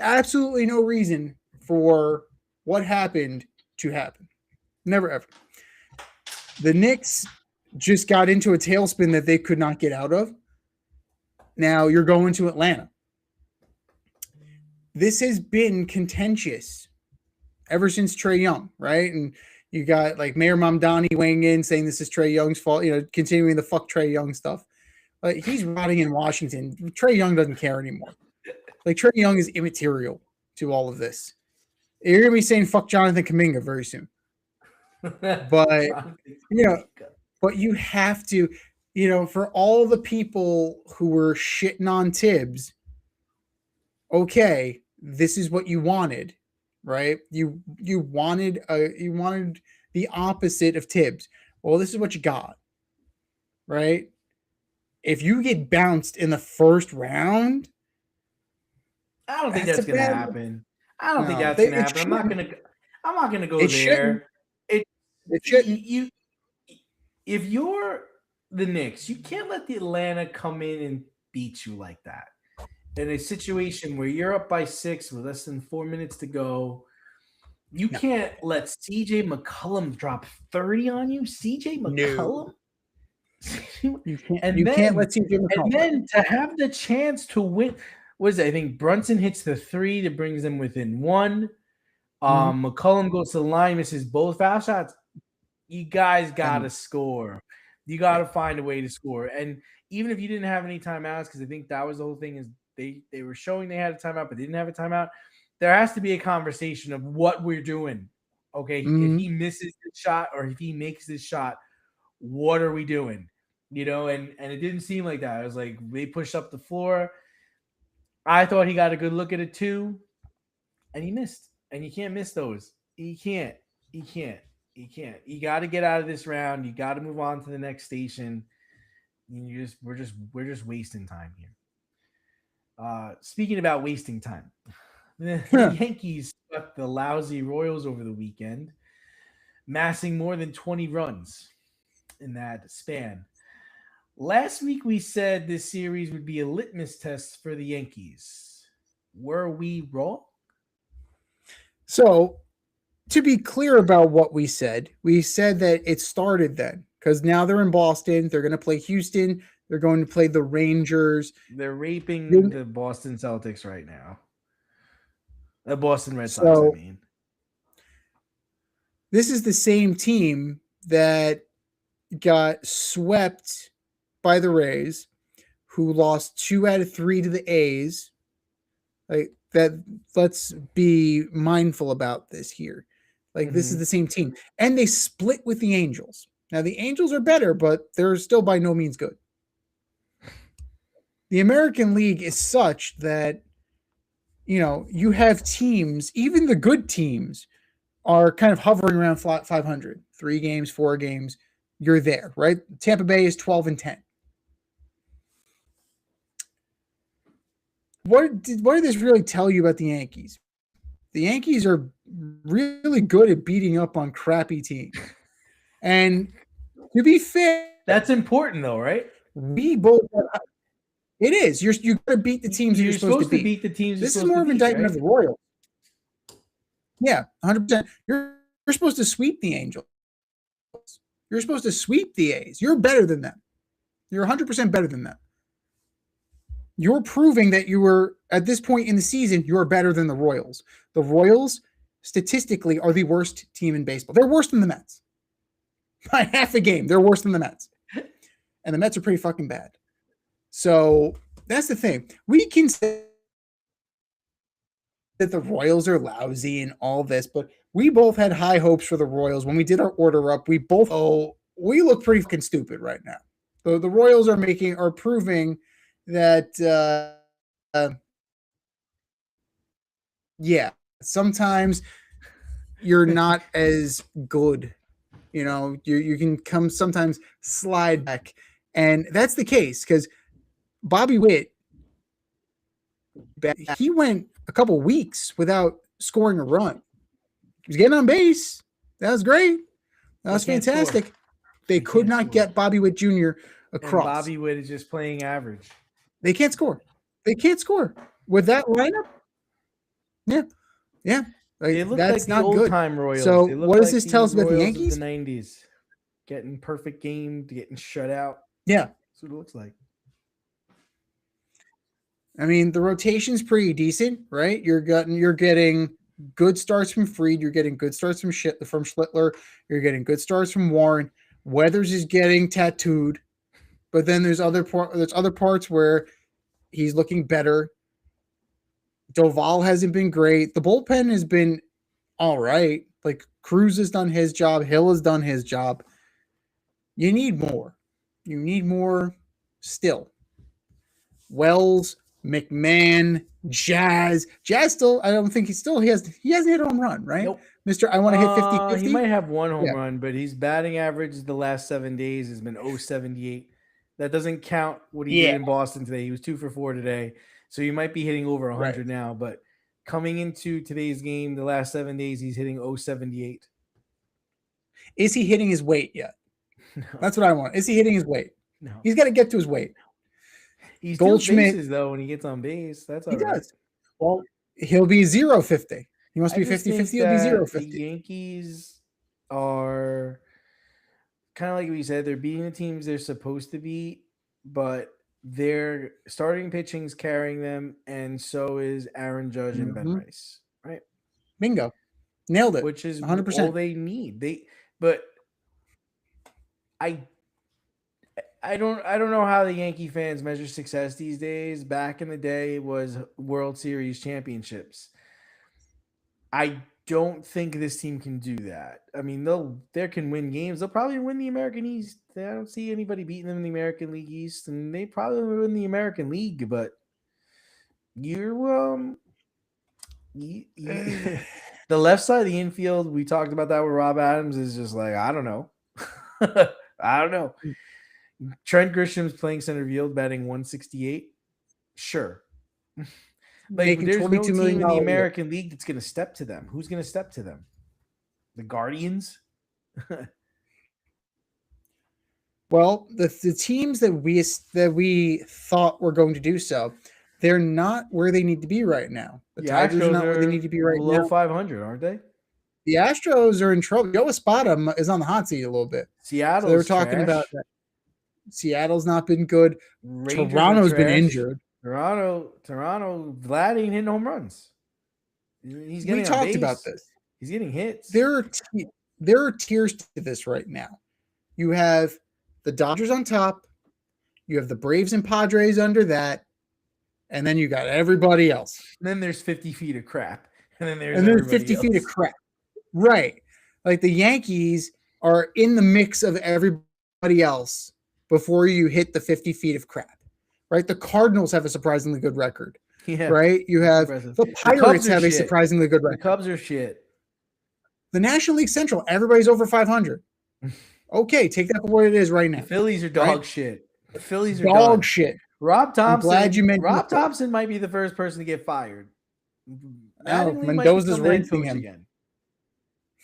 absolutely no reason for what happened to happen. Never ever. The Knicks just got into a tailspin that they could not get out of. Now you're going to Atlanta. This has been contentious ever since Trae Young, right? And you got like Mayor Mamdani weighing in saying this is Trae Young's fault, continuing the fuck Trae Young stuff. But he's rotting in Washington. Trae Young doesn't care anymore. Like, Trae Young is immaterial to all of this. You're going to be saying fuck Jonathan Kuminga very soon. But, but you have to, for all the people who were shitting on Tibbs, okay, this is what you wanted, right? You wanted the opposite of Tibbs. Well, this is what you got, right? If you get bounced in the first round, I don't think that's going to happen. I don't think that's going to happen. I'm not going to go there. It shouldn't. If you're the Knicks. You can't let the Atlanta come in and beat you like that. In a situation where you're up by 6 with less than 4 minutes to go, you No. can't let CJ McCollum drop 30 on you. CJ McCollum? You can't. And You then, can't let CJ McCollum. and then to have the chance to win, what is it? I think Brunson hits the 3 that brings them within 1. McCollum goes to the line, misses both foul shots. You guys got to score. You got to find a way to score. And even if you didn't have any timeouts, because I think that was the whole thing, is they were showing they had a timeout, but they didn't have a timeout. There has to be a conversation of what we're doing. Okay, if he misses the shot or if he makes this shot, what are we doing? You know, and it didn't seem like that. It was like they pushed up the floor. I thought he got a good look at it too, and he missed. And you can't miss those. You can't. You got to get out of this round. You got to move on to the next station. We're just wasting time here. Speaking about wasting time, the Yankees swept the lousy Royals over the weekend, massing more than 20 runs in that span. Last week we said this series would be a litmus test for the Yankees. Were we wrong? So, to be clear about what we said that it started then because now they're in Boston. They're going to play Houston. They're going to play the Rangers. They're raping the Boston Celtics right now. The Boston Red Sox, I mean. This is the same team that got swept by the Rays, who lost 2 out of 3 to the A's. Like that, let's be mindful about this here. Like this is the same team. And they split with the Angels. Now the Angels are better, but they're still by no means good. The American League is such that, you know, you have teams, even the good teams are kind of hovering around 500, 3 games, 4 games. You're there, right? Tampa Bay is 12-10. What did this really tell you about the Yankees? The Yankees are really good at beating up on crappy teams. And to be fair, that's important though, right? We both it is. You got to beat the teams you're supposed to beat the teams. This is more of an indictment of the Royals. Yeah, 100%. You're supposed to sweep the Angels. You're supposed to sweep the A's. You're better than them. You're 100% better than them. You're proving that you were, at this point in the season, you're better than the Royals. The Royals, statistically, are the worst team in baseball. They're worse than the Mets. By half a game, they're worse than the Mets. And the Mets are pretty fucking bad. So that's the thing. We can say that the Royals are lousy and all this, but we both had high hopes for the Royals. When we did our order up, we look pretty fucking stupid right now. So the Royals are proving that sometimes you're not as good. You know, you can come sometimes slide back. And that's the case because Bobby Witt, he went a couple weeks without scoring a run. He was getting on base. That was great. That was fantastic. Score. They could not get Bobby Witt Jr. across. And Bobby Witt is just playing average. They can't score. They can't score with that lineup. Yeah. They look that's like the not good. Time Royals. So what does this tell us about the Yankees? The 90s, getting perfect game, getting shut out. Yeah, that's what it looks like. I mean, the rotation's pretty decent, right? You're getting good starts from Fried. You're getting good starts from Schlittler. You're getting good starts from Warren. Weathers is getting tattooed, but then there's other parts where he's looking better. Doval hasn't been great. The bullpen has been all right. Like Cruz has done his job. Hill has done his job. You need more. You need more still. Wells, McMahon, Jazz still, I don't think he hasn't hit a home run, right? Nope. Mr. I want to hit 50-50. He might have one home run, but his batting average the last 7 days has been 0.78. That doesn't count what he did in Boston today. He was 2 for 4 today. So you might be hitting over 100 now, but coming into today's game, the last 7 days, he's hitting 0.78. Is he hitting his weight yet? No. That's what I want. Is he hitting his weight? No, He's got to get to his weight. he steals Goldschmidt- bases though when he gets on base. That's all He right. does. Well, he'll be 0-50. He must I be just think 50-50. He'll be that 0-50. The Yankees are kind of like we said, they're beating the teams they're supposed to beat, but their starting pitching's carrying them, and so is Aaron Judge and Ben Mhm. Rice, right? Bingo. Nailed it. Which is 100%. all they need. But I don't know how the Yankee fans measure success these days. Back in the day, it was World Series championships. I don't think this team can do that. I mean, they can win games. They'll probably win the American East. I don't see anybody beating them in the American League East, and they probably win the American League. But the left side of the infield, we talked about that with Rob Adams, is just like, I don't know. I don't know. Trent Grisham's playing center field, batting 168. Sure. Like, Making there's no $22 team million in the a year. American League that's going to step to them. Who's going to step to them? The Guardians? Well, the teams that we thought were going to do so, they're not where they need to be right now. The Tigers are not where they need to be right below now. 500, aren't they? The Astros are in trouble. Joe Espada is on the hot seat a little bit. Seattle. So they were talking about that. Seattle's not been good. Toronto's been injured. Toronto, Vlad ain't hitting home runs. He's getting. We talked about this. He's getting hits. There are tiers to this right now. You have the Dodgers on top. You have the Braves and Padres under that, and then you got everybody else. And then there's 50 feet of crap, and then 50 feet of crap. Right, like the Yankees are in the mix of everybody else before you hit the 50 feet of crap. Right, the Cardinals have a surprisingly good record. Yeah, right. You have the Pirates have a surprisingly good record. The Cubs are shit. The National League Central, everybody's over 500. Okay, take that for what it is right now. The Phillies are dog shit. The Phillies are dog shit. Rob Thompson. I'm glad you mentioned Rob Thompson might be the first person to get fired. Oh, Mendoza's racing him again.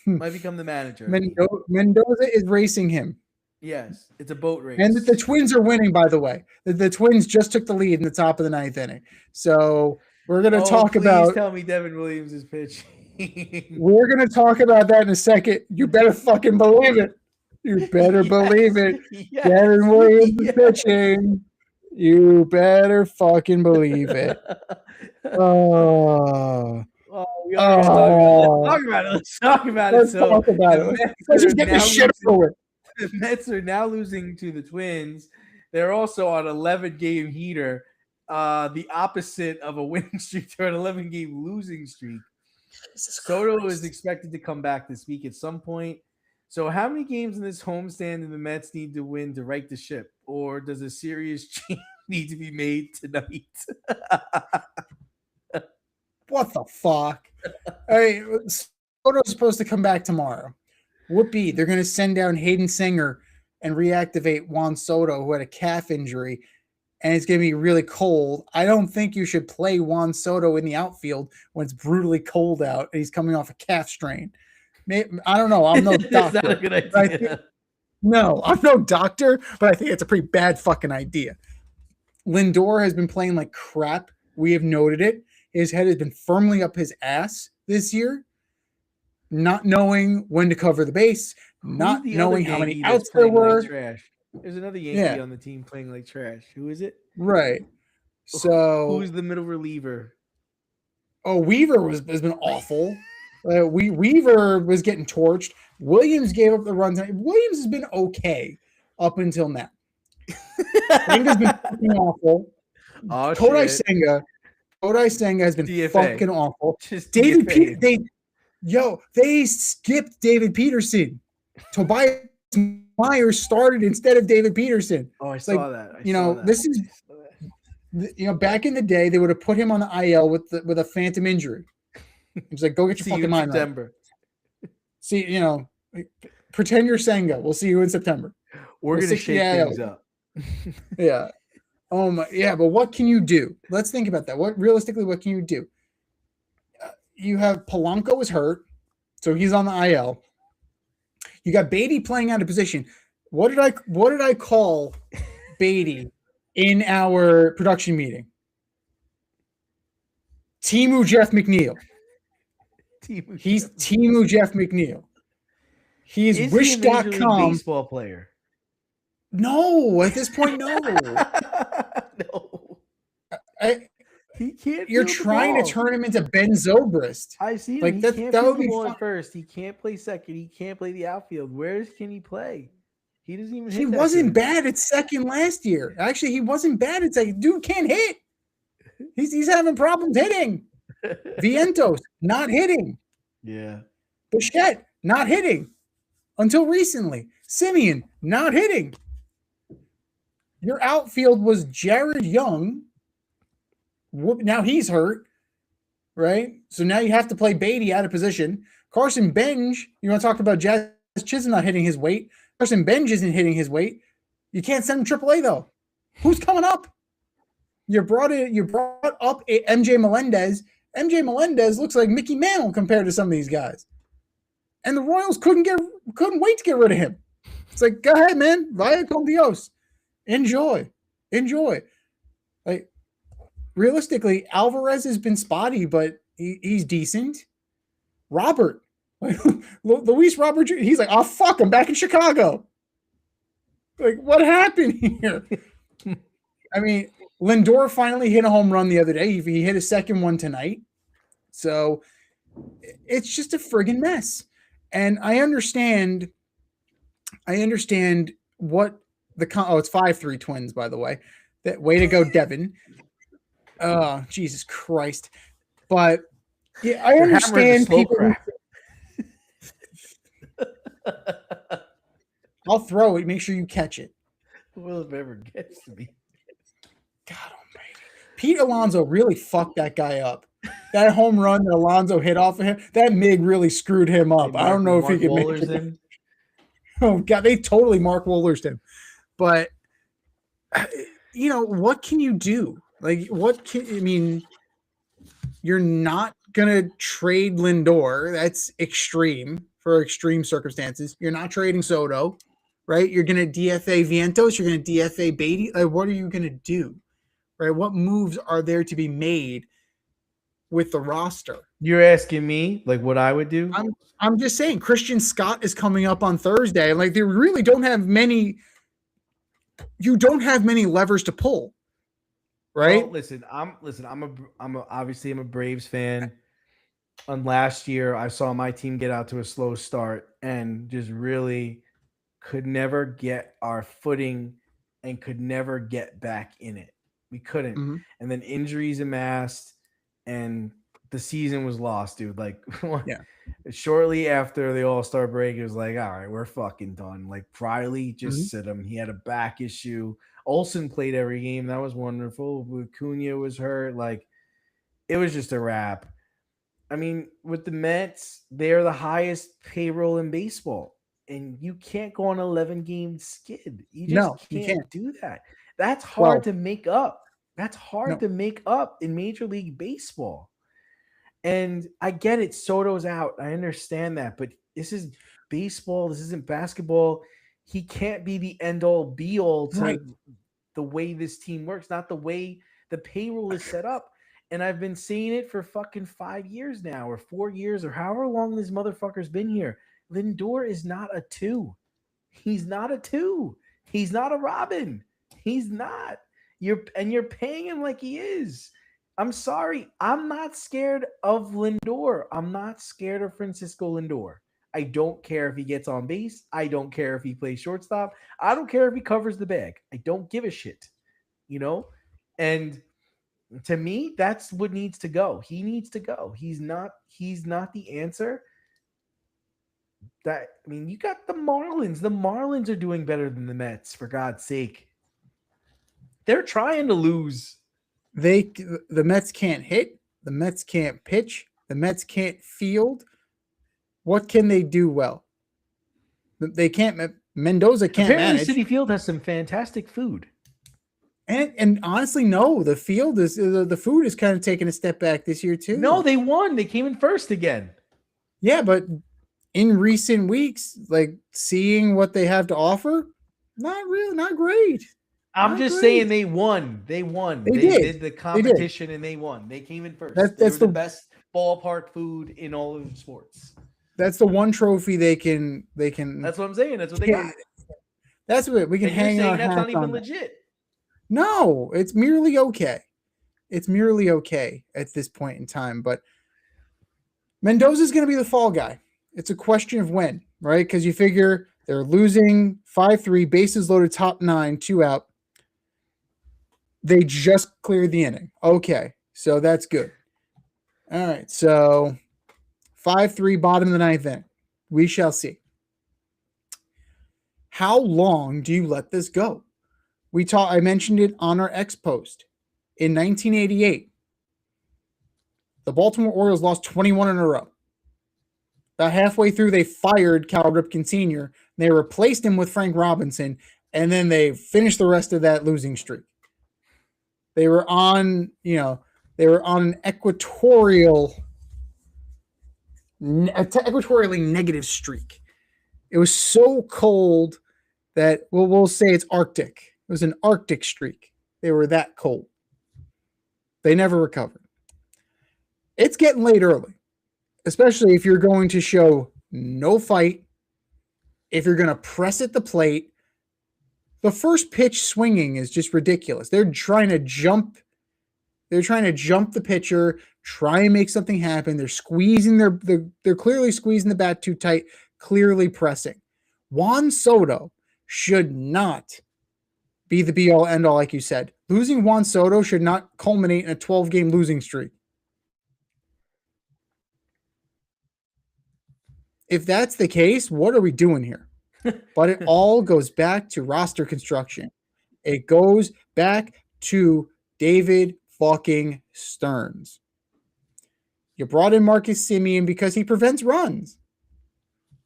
Might become the manager. Mendoza is racing him. Yes, it's a boat race. And the Twins are winning, by the way. The Twins just took the lead in the top of the 9th inning. So we're going to talk about. Tell me Devin Williams is pitching. We're going to talk about that in a second. You better fucking believe it. You better believe it. Yes, Devin Williams is pitching. You better fucking believe it. We talk about it. Let's talk about it. Let's talk about it. Let's just get this shit over with. The Mets are now losing to the Twins. They're also on 11-game heater, the opposite of a winning streak. They're on an 11-game losing streak. Soto is expected to come back this week at some point. So how many games in this homestand do the Mets need to win to right the ship? Or does a serious change need to be made tonight? What the fuck? Soto's supposed to come back tomorrow. Whoopee, they're going to send down Hayden Singer and reactivate Juan Soto, who had a calf injury, and it's going to be really cold. I don't think you should play Juan Soto in the outfield when it's brutally cold out and he's coming off a calf strain. I don't know. I'm no doctor. That's not a good idea. No, I'm no doctor, but I think it's a pretty bad fucking idea. Lindor has been playing like crap. We have noted it. His head has been firmly up his ass this year. Not knowing when to cover the base, not knowing how many outs there were. Like trash? There's another Yankee on the team playing like trash. Who is it? Right. So who's the middle reliever? Oh, Weaver has been awful. Weaver was getting torched. Williams gave up the runs. Williams has been okay up until now. Senga's been fucking awful. Oh, Kodai Senga has been DFA. Fucking awful. Just David DFA. They skipped David Peterson. Tobias Myers started instead of David Peterson. Oh, I saw that. This is back in the day they would have put him on the IL with a phantom injury. It's like, go get your fucking mind right. See, pretend you're Senga. We'll see you in September. We're gonna shake things up. Yeah. Oh my. Yeah, but what can you do? Let's think about that. What can you do? You have Polanco is hurt, so he's on the IL. You got Beatty playing out of position. What did I call Beatty in our production meeting. Timu Jeff McNeil. He's Timu Jeff McNeil. He's Is he a Major League Wish.com. Baseball player? No, at this point, no. No. He can't. You're field the trying to ball. turn him into Ben Zobrist. I see him. Like, He that- can't that field would the be ball fun. at first. He can't play second. He can't play the outfield. Where can he play? He doesn't even. He hit that wasn't good. bad at second last year. Actually, he wasn't bad at second. Dude can't hit. He's having problems hitting. Vientos, not hitting. Yeah. Bichette, not hitting. Until recently. Simeon, not hitting. Your outfield was Jared Young. Now he's hurt, right? So now you have to play Beatty out of position. Carson Benj, you want to talk about Jazz Chisholm not hitting his weight. Carson Benj isn't hitting his weight. You can't send him AAA though. Who's coming up? You brought up MJ Melendez. MJ Melendez looks like Mickey Mantle compared to some of these guys. And the Royals couldn't wait to get rid of him. It's like, go ahead, man. Vaya con Dios. Enjoy. Like, realistically, Alvarez has been spotty, but he's decent. Robert. Luis Robert, he's like, oh, fuck, I'm back in Chicago. Like, what happened here? I mean, Lindor finally hit a home run the other day. He hit a second one tonight. So it's just a friggin' mess. And I understand what it's 5-3 Twins, by the way. That way to go, Devin. Oh, Jesus Christ. But yeah, I understand people. I'll throw it. Make sure you catch it. Will it ever gets to me? God almighty. Pete Alonso really fucked that guy up. That home run that Alonso hit off of him, that MIG really screwed him up. I don't know if he could make it. Oh, God, they totally Mark Wohlers him. But, what can you do? Like, you're not going to trade Lindor. That's extreme for extreme circumstances. You're not trading Soto, right? You're going to DFA Vientos. You're going to DFA Beatty. Like, what are you going to do, right? What moves are there to be made with the roster? You're asking me, like, what I would do? I'm just saying, Christian Scott is coming up on Thursday. Like, they really don't have many. You don't have many levers to pull, right? Well, I'm obviously a Braves fan. Last year, I saw my team get out to a slow start and just really could never get our footing and could never get back in it. We couldn't. Mm-hmm. And then injuries amassed and the season was lost, dude. Like, yeah. Shortly after the All-Star break, it was like, all right, we're fucking done. Like, Priley, just sit him. He had a back issue. Olsen played every game. That was wonderful. Acuna was hurt. Like, it was just a wrap. I mean, with the Mets, they're the highest payroll in baseball. And you can't go on an 11-game skid. You just can't do that. That's hard to make up. That's hard to make up in Major League Baseball. And I get it. Soto's out. I understand that. But this is baseball. This isn't basketball. He can't be the end-all, be-all to the way this team works, not the way the payroll is set up. And I've been saying it for fucking 5 years now or 4 years or however long this motherfucker's been here. Lindor is not a 2. He's not a 2. He's not a Robin. He's not. You're paying him like he is. I'm sorry. I'm not scared of Lindor. I'm not scared of Francisco Lindor. I don't care if he gets on base. I don't care if he plays shortstop. I don't care if he covers the bag. I don't give a shit. And to me, that's what needs to go. He needs to go. He's not the answer. You got the Marlins. The Marlins are doing better than the Mets, for God's sake. They're trying to lose. The Mets can't hit. The Mets can't pitch. The Mets can't field. What can they do well? They can't. Mendoza can't manage. Citi Field has some fantastic food. And honestly, no, the field is the food is kind of taking a step back this year too. No, they won. They came in first again. Yeah, but in recent weeks, like seeing what they have to offer, not great. I'm Not just great. saying they won. They won. They They did. did the competition and they won. They came in first. That's They were the the- best ballpark food in all of sports. That's the one trophy they can. That's what I'm saying. That's what they Yeah, got. that's what we can And you're hang our saying that's hats not even on that. legit. No, it's merely okay. It's merely okay at this point in time. But Mendoza's going to be the fall guy. It's a question of when, right? Because you figure they're losing 5-3, bases loaded, top 9, 2 out. They just cleared the inning. Okay, so that's good. All right, so 5-3, bottom of the ninth inning. We shall see. How long do you let this go? I mentioned it on our X post. In 1988, the Baltimore Orioles lost 21 in a row. About halfway through, they fired Cal Ripken Sr. They replaced him with Frank Robinson, and then they finished the rest of that losing streak. They were on, an equatorially negative streak. It was so cold that we'll say it's Arctic. It was an Arctic streak. They were that cold. They never recovered. It's getting late early, especially if you're going to show no fight, if you're going to press at the plate. The first pitch swinging is just ridiculous. They're trying to jump. They're trying to jump the pitcher, try and make something happen. They're squeezing they're clearly squeezing the bat too tight, clearly pressing. Juan Soto should not be the be-all, end-all, like you said. Losing Juan Soto should not culminate in a 12-game losing streak. If that's the case, what are we doing here? But it all goes back to roster construction. It goes back to David fucking Stearns. You brought in Marcus Semien because he prevents runs.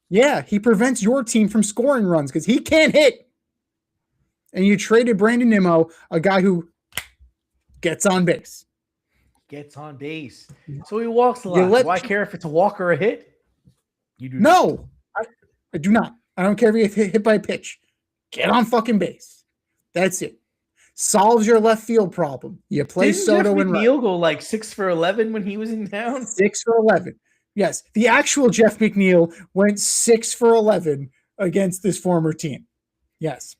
Yeah, he prevents your team from scoring runs because he can't hit. And you traded Brandon Nimmo, a guy who gets on base. Gets on base. So he walks a lot. Do I care if it's a walk or a hit? You do no, I do not. I don't care if you get hit by a pitch. Get on fucking base. That's it. Solves your left field problem. You play Soto Jeff and McNeil go like 6 for 11 when he was in town. 6 for 11. Yes, the actual Jeff McNeil went 6 for 11 against this former team. Yes.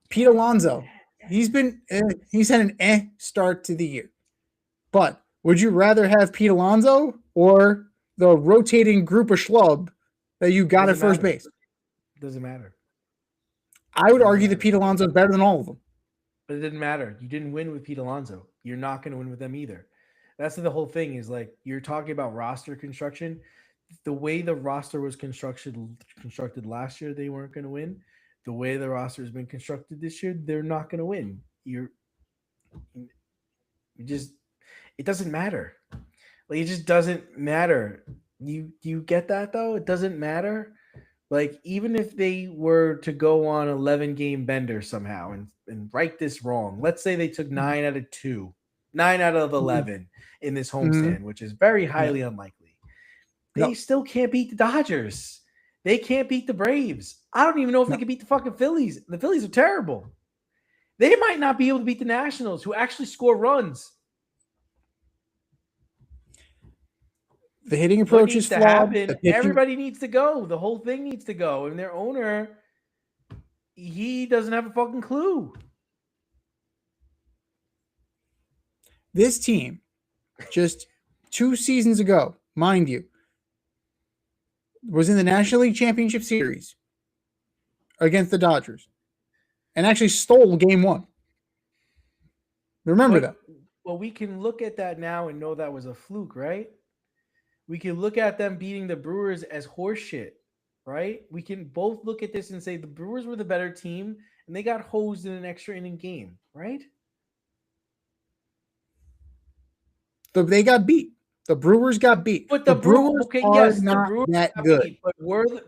Pete Alonso. He's had an start to the year. But would you rather have Pete Alonso or the rotating group of schlub that you got at first base? Doesn't matter. I would argue that Pete Alonso is better than all of them. But it didn't matter. You didn't win with Pete Alonso. You're not going to win with them either. That's the whole thing is like you're talking about roster construction. The way the roster was constructed last year, they weren't going to win. The way the roster has been constructed this year, they're not going to win. It doesn't matter. Like it just doesn't matter. You get that though? It doesn't matter. Like even if they were to go on 11-game bender somehow and right this wrong, let's say they took 9 out of 11 in this homestand, which is very highly unlikely. They still can't beat the Dodgers. They can't beat the Braves. I don't even know if they can beat the fucking Phillies. The Phillies are terrible. They might not be able to beat the Nationals, who actually score runs. The hitting approach is flawed. Everybody needs to go. The whole thing needs to go. And their owner, he doesn't have a fucking clue. This team, just 2 seasons ago, mind you, was in the National League Championship Series against the Dodgers and actually stole game 1. Remember that. Well, we can look at that now and know that was a fluke, right? We can look at them beating the Brewers as horseshit, right? We can both look at this and say the Brewers were the better team and they got hosed in an extra inning game, right? They got beat. The Brewers got beat. But the Brewers are not that good. But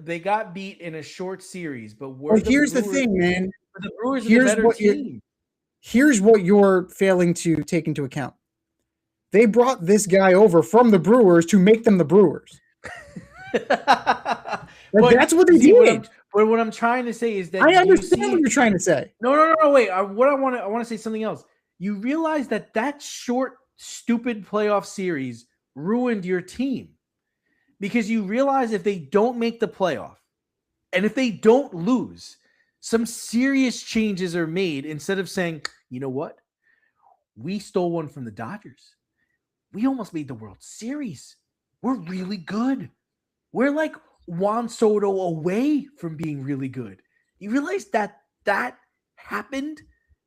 they got beat in a short series. But here's the thing, man. The Brewers are the better team. Here's what you're failing to take into account. They brought this guy over from the Brewers to make them the Brewers. That's what they did. But what I'm trying to say is that I understand what you're trying to say. No. Wait. I want to say something else. You realize that short, stupid playoff series ruined your team because you realize if they don't make the playoff and if they don't lose, some serious changes are made instead of saying, you know what? We stole one from the Dodgers. We almost made the World Series. We're really good. We're like Juan Soto away from being really good. You realize that happened?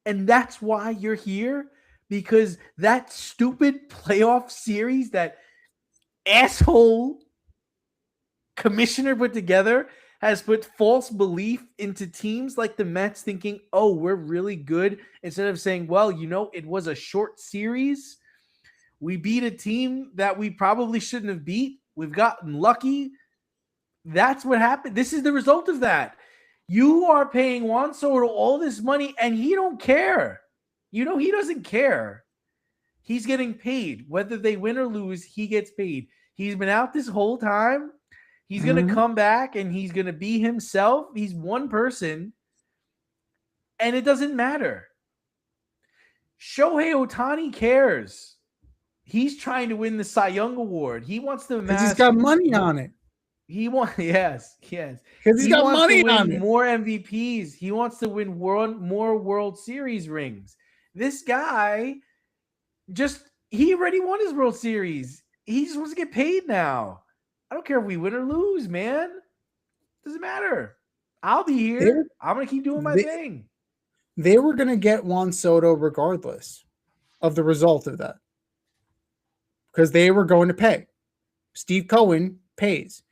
And that's why you're here? Because that stupid playoff series that asshole commissioner put together has put false belief into teams like the Mets thinking, oh, we're really good. Instead of saying, well, it was a short series. We beat a team that we probably shouldn't have beat. We've gotten lucky. That's what happened. This is the result of that. You are paying Juan Soto all this money and he don't care. He doesn't care. He's getting paid. Whether they win or lose, he gets paid. He's been out this whole time. He's going to come back and he's going to be himself. He's one person and it doesn't matter. Shohei Ohtani cares. He's trying to win the Cy Young Award. He wants to because he's got money on it. Yes. Because he's got money on it. More MVPs. He wants to win more World Series rings. This guy he already won his World Series. He just wants to get paid now. I don't care if we win or lose, man. Doesn't matter. I'll be here. I'm going to keep doing my thing. They were going to get Juan Soto regardless of the result of that. Because they were going to pay. Steve Cohen pays.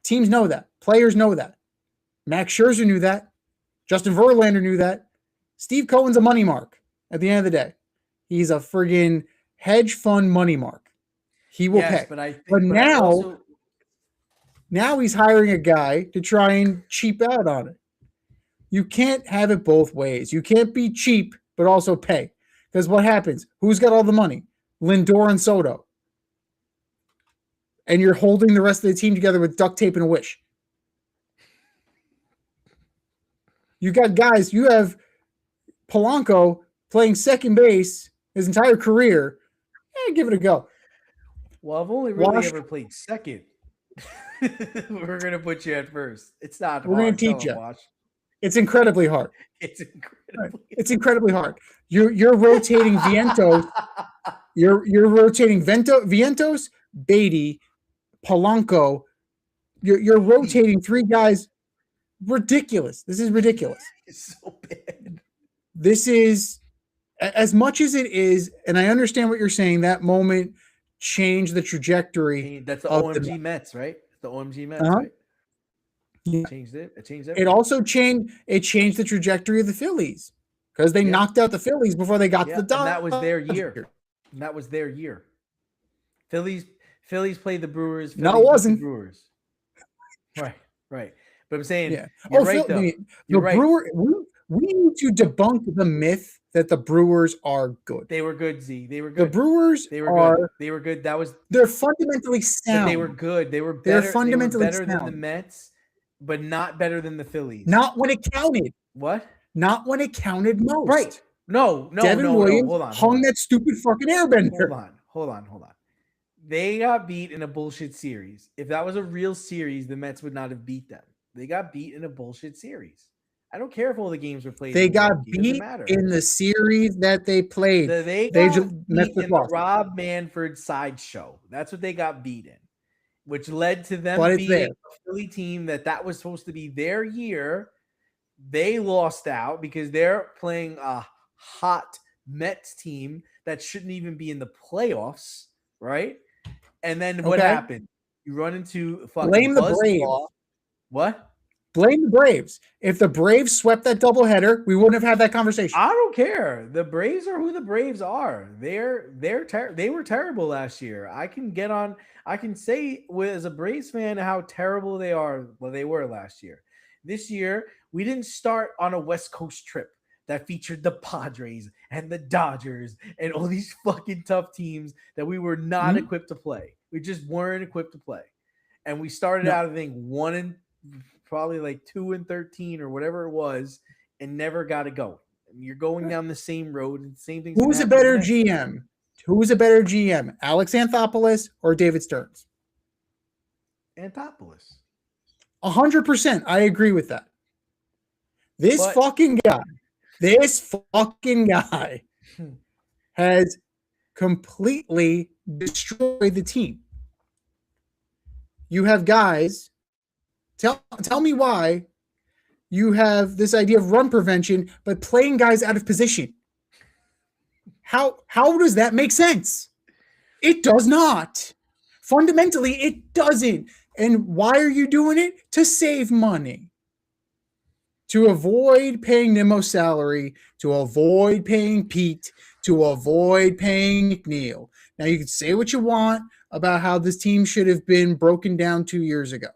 Teams know that. Players know that. Max Scherzer knew that. Justin Verlander knew that. Steve Cohen's a money mark at the end of the day. He's a friggin' hedge fund money mark. He will pay. But now he's hiring a guy to try and cheap out on it. You can't have it both ways. You can't be cheap, but also pay. Because what happens? Who's got all the money? Lindor and Soto. And you're holding the rest of the team together with duct tape and a wish. You got guys, you have Polanco playing second base his entire career. Give it a go. Well, I've only really ever played second. We're going to put you at first. It's not hard. We're going to teach you. It's incredibly hard. It's incredibly hard. You're rotating Vientos. You're rotating Vientos, Beatty, Polanco. You're rotating three guys. Ridiculous. This is ridiculous. It's so bad. This is as much as it is, and I understand what you're saying. That moment changed the trajectory. That's the OMG Mets, right? The OMG Mets, right? Yeah. It changed everything. It also changed the trajectory of the Phillies because they knocked out the Phillies before they got to the Dodgers. That was their year. Phillies played the Brewers. No, it wasn't. Brewers. Right. But I'm saying, you're right, though. You're right. We need to debunk the myth that the Brewers are good. They were good, Z. They were good. The Brewers They were good. They're fundamentally sound. They were good. They were better. They're fundamentally better than the Mets, but not better than the Phillies. Not when it counted. What? Not when it counted most. Right. No. Devin Williams hold on. Hung that stupid fucking airbender. Hold on. They got beat in a bullshit series. If that was a real series, the Mets would not have beat them. They got beat in a bullshit series. I don't care if all the games were played. They got beat in the series that they played. They got beat in the Rob Manfred sideshow. That's what they got beat in, which led to them beating a Philly team that was supposed to be their year. They lost out because they're playing a hot Mets team that shouldn't even be in the playoffs, right? And then what happened? You run into fucking blame the Braves. What? Blame the Braves. If the Braves swept that doubleheader, we wouldn't have had that conversation. I don't care. The Braves are who the Braves are. They were terrible last year. I can say as a Braves fan how terrible they are. Well, they were last year. This year, we didn't start on a West Coast trip that featured the Padres and the Dodgers and all these fucking tough teams that we were not equipped to play. We just weren't equipped to play. And we started out, I think, probably like 2-13 or whatever it was, and never got it going. And you're going down the same road, and the same things. Who's a better GM? Who's a better GM, Alex Anthopoulos or David Stearns? Anthopoulos. 100%. I agree with that. This fucking guy has completely destroyed the team. You have guys. Tell me why you have this idea of run prevention, but playing guys out of position. How does that make sense? It does not. Fundamentally, it doesn't. And why are you doing it? To save money. To avoid paying Nimmo's salary, to avoid paying Pete, to avoid paying McNeil. Now, you can say what you want about how this team should have been broken down 2 years ago.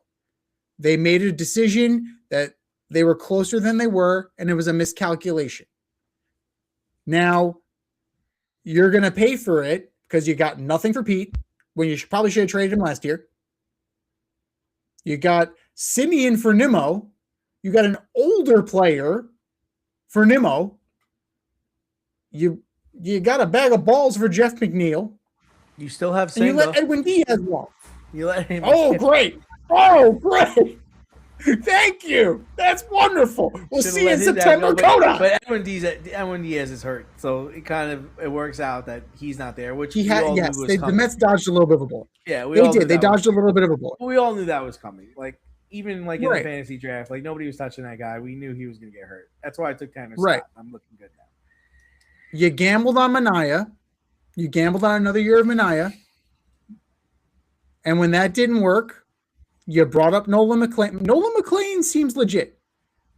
They made a decision that they were closer than they were, and it was a miscalculation. Now, you're going to pay for it because you got nothing for Pete when you probably should have traded him last year. You got Simeon for Nimmo. You got an older player for Nimmo. You got a bag of balls for Jeff McNeil. You still have and you let Edwin Diaz walk. You let him. Oh, great. Oh, great. Thank you. That's wonderful. We'll see you in September. But Edwin Diaz is hurt, so it works out that he's not there. Which the Mets dodged a little bit of a bullet. Yeah, they did. They dodged a little bit of a bullet. We all knew that was coming. Like even like in the fantasy draft, like nobody was touching that guy. We knew he was going to get hurt. That's why I took Tanner Scott. Right. I'm looking good now. You gambled on Manaea. You gambled on another year of Manaea. And when that didn't work, you brought up Nolan McLean. Nolan McLean seems legit,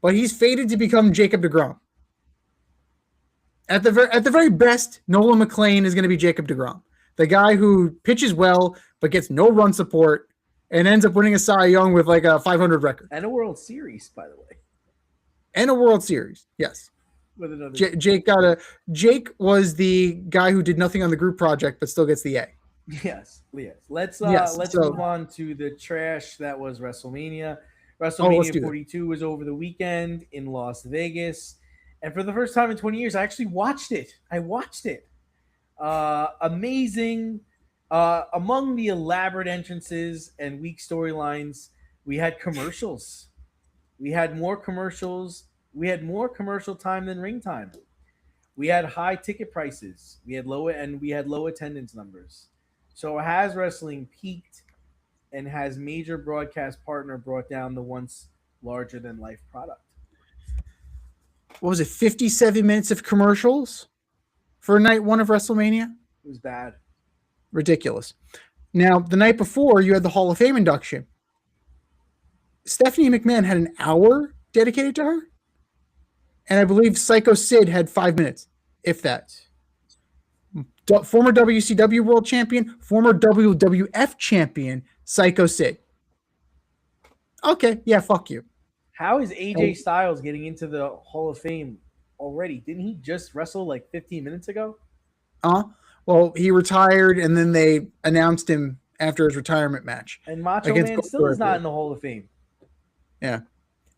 but he's fated to become Jacob deGrom. At the very best, Nolan McLean is going to be Jacob deGrom, the guy who pitches well but gets no run support and ends up winning a Cy Young with like a 500 record and a World Series, by the way. And a World Series, yes. With another Jake was the guy who did nothing on the group project but still gets the A. Yes. Let's move on to the trash that was WrestleMania. WrestleMania 42 was over the weekend in Las Vegas, and for the first time in 20 years, I actually watched it. Amazing. Among the elaborate entrances and weak storylines, we had commercials. We had more commercials. We had more commercial time than ring time. We had high ticket prices. We had low attendance numbers. So has wrestling peaked, and has major broadcast partner brought down the once larger than life product? What was it? 57 minutes of commercials for night one of WrestleMania? It was bad. Ridiculous. Now, the night before, you had the Hall of Fame induction. Stephanie McMahon had an hour dedicated to her. And I believe Psycho Sid had 5 minutes, if that. Former WCW World Champion, former WWF Champion, Psycho Sid. Okay, yeah, fuck you. How is AJ Styles getting into the Hall of Fame already? Didn't he just wrestle like 15 minutes ago? Well, he retired, and then they announced him after his retirement match. And Macho Man still is not in the Hall of Fame. Yeah.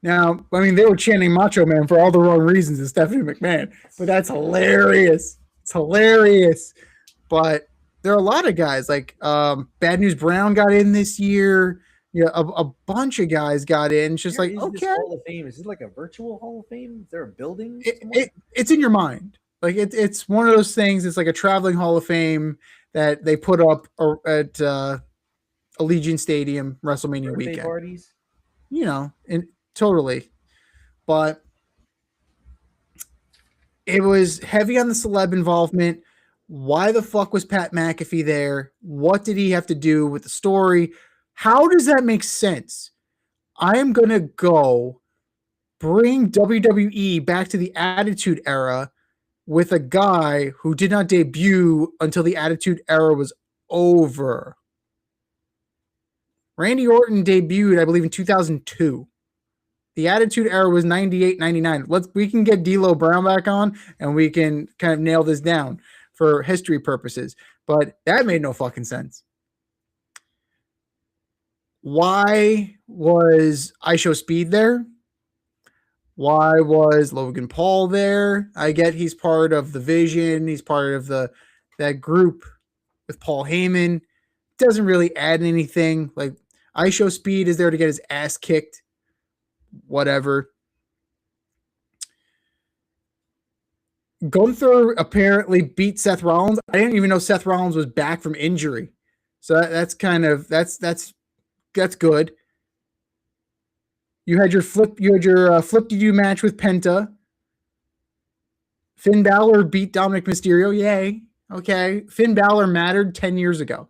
Now, I mean, they were chanting Macho Man for all the wrong reasons in Stephanie McMahon, but that's hilarious. It's hilarious. But there are a lot of guys like Bad News Brown got in this year. Yeah, a bunch of guys got in. It's just okay. Hall of Fame, is it like a virtual Hall of Fame? Is there a building? It's in your mind. Like it's one of those things. It's like a traveling Hall of Fame that they put up at Allegiant Stadium WrestleMania birthday weekend. Parties. Totally. But it was heavy on the celeb involvement. Why the fuck was Pat McAfee there? What did he have to do with the story? How does that make sense? I am going to go bring WWE back to the Attitude Era with a guy who did not debut until the Attitude Era was over. Randy Orton debuted, I believe, in 2002. The Attitude Era was 98, 99. We can get D'Lo Brown back on, and we can kind of nail this down for history purposes. But that made no fucking sense. Why was IShowSpeed there? Why was Logan Paul there? I get he's part of the Vision. He's part of that group with Paul Heyman. Doesn't really add anything. Like IShowSpeed is there to get his ass kicked. Whatever. Gunther apparently beat Seth Rollins. I didn't even know Seth Rollins was back from injury. So that's good. You had your flip to do match with Penta. Finn Balor beat Dominic Mysterio. Yay. Okay. Finn Balor mattered 10 years ago.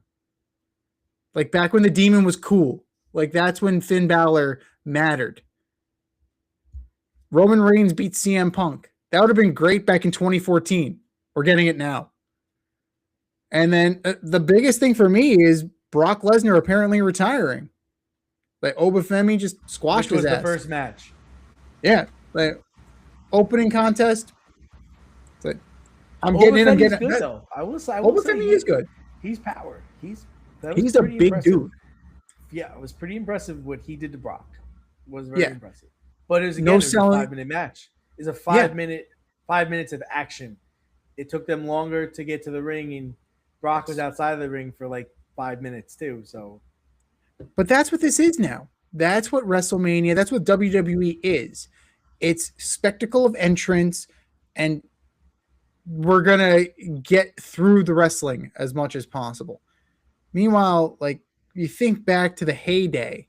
Like back when the Demon was cool. Like that's when Finn Balor mattered. Roman Reigns beat CM Punk. That would have been great back in 2014. We're getting it now. And then the biggest thing for me is Brock Lesnar apparently retiring. Like Obafemi just squashed his ass. The first match. Yeah, like opening contest. Like, I'm getting good though. I will say Obafemi is good. He's power. He's a big impressive. dude. Yeah, it was pretty impressive what he did to Brock. It was very impressive. But it was a 5-minute match. It's a 5 minutes of action. It took them longer to get to the ring, and Brock was outside of the ring for like 5 minutes too. So, but that's what this is now. That's what WrestleMania. That's what WWE is. It's spectacle of entrance, and we're gonna get through the wrestling as much as possible. Meanwhile, like you think back to the heyday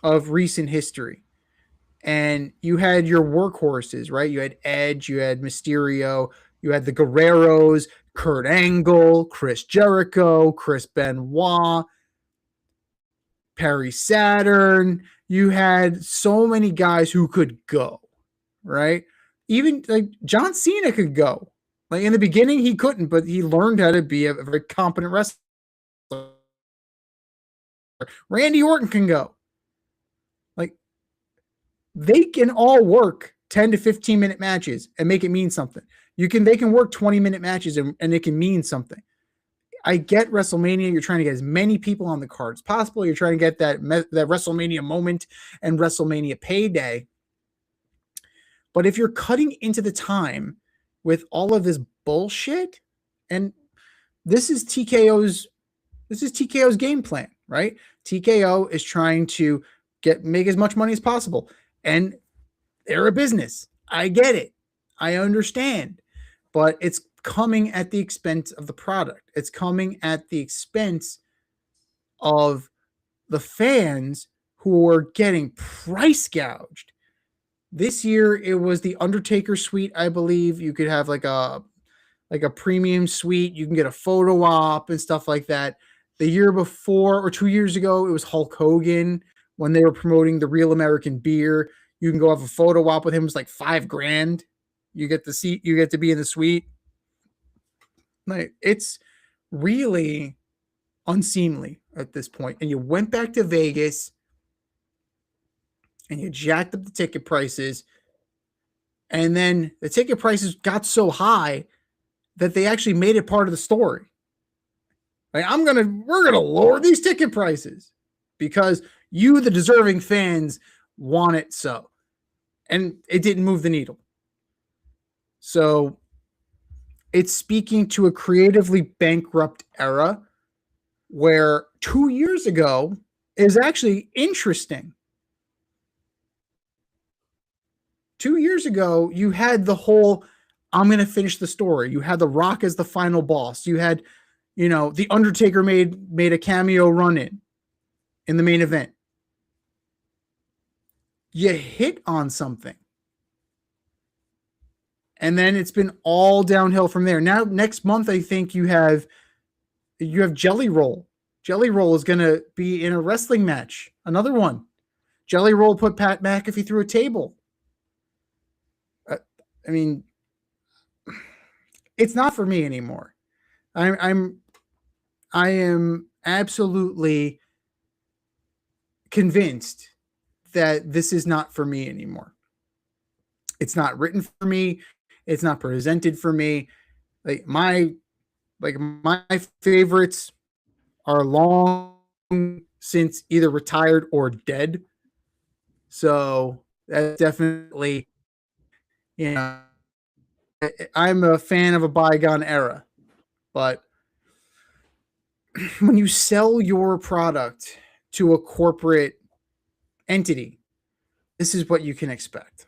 of recent history, and you had your workhorses, right? You had Edge, you had Mysterio, you had the Guerreros, Kurt Angle, Chris Jericho, Chris Benoit, Perry Saturn. You had so many guys who could go, right? Even like John Cena could go. Like in the beginning, he couldn't, but he learned how to be a very competent wrestler. Randy Orton can go. Like they can all work 10 to 15-minute matches and make it mean something. They can work 20-minute matches and it can mean something. I get WrestleMania. You're trying to get as many people on the card as possible. You're trying to get that WrestleMania moment and WrestleMania payday. But if you're cutting into the time with all of this bullshit, and this is TKO's game plan, right? TKO is trying to make as much money as possible. And they're a business. I get it. I understand. But it's coming at the expense of the product. It's coming at the expense of the fans who are getting price gouged. This year, it was the Undertaker suite, I believe. You could have like a premium suite. You can get a photo op and stuff like that. The year before or 2 years ago, it was Hulk Hogan when they were promoting the Real American Beer. You can go have a photo op with him. It was like $5,000. You get the seat. You get to be in the suite. Like it's really unseemly at this point. And you went back to Vegas and you jacked up the ticket prices. And then the ticket prices got so high that they actually made it part of the story. Like we're gonna lower these ticket prices because you, the deserving fans, want it so. And it didn't move the needle. So it's speaking to a creatively bankrupt era where 2 years ago is actually interesting. 2 years ago, you had the whole, I'm going to finish the story. You had The Rock as the final boss. You had, The Undertaker made a cameo run-in the main event. You hit on something. And then it's been all downhill from there. Now, next month, I think you have Jelly Roll. Jelly Roll is going to be in a wrestling match. Another one. Jelly Roll put Pat McAfee through a table. I mean, it's not for me anymore. I am absolutely convinced that this is not for me anymore. It's not written for me. It's not presented for me. Like my favorites are long since either retired or dead. So that's definitely, I'm a fan of a bygone era. But when you sell your product to a corporate entity, this is what you can expect.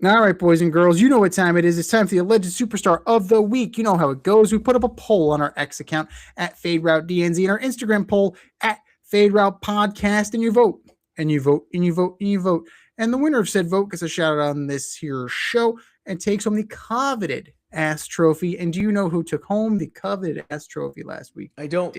All right, boys and girls, you know what time it is. It's time for the Alleged Superstar of the Week. You know how it goes. We put up a poll on our X account at FadeRouteDNZ and our Instagram poll at FadeRoute Podcast, and you vote, and you vote, and you vote, and you vote. And the winner of said vote gets a shout out on this here show and takes home the coveted ass trophy. And do you know who took home the coveted ass trophy last week? I don't.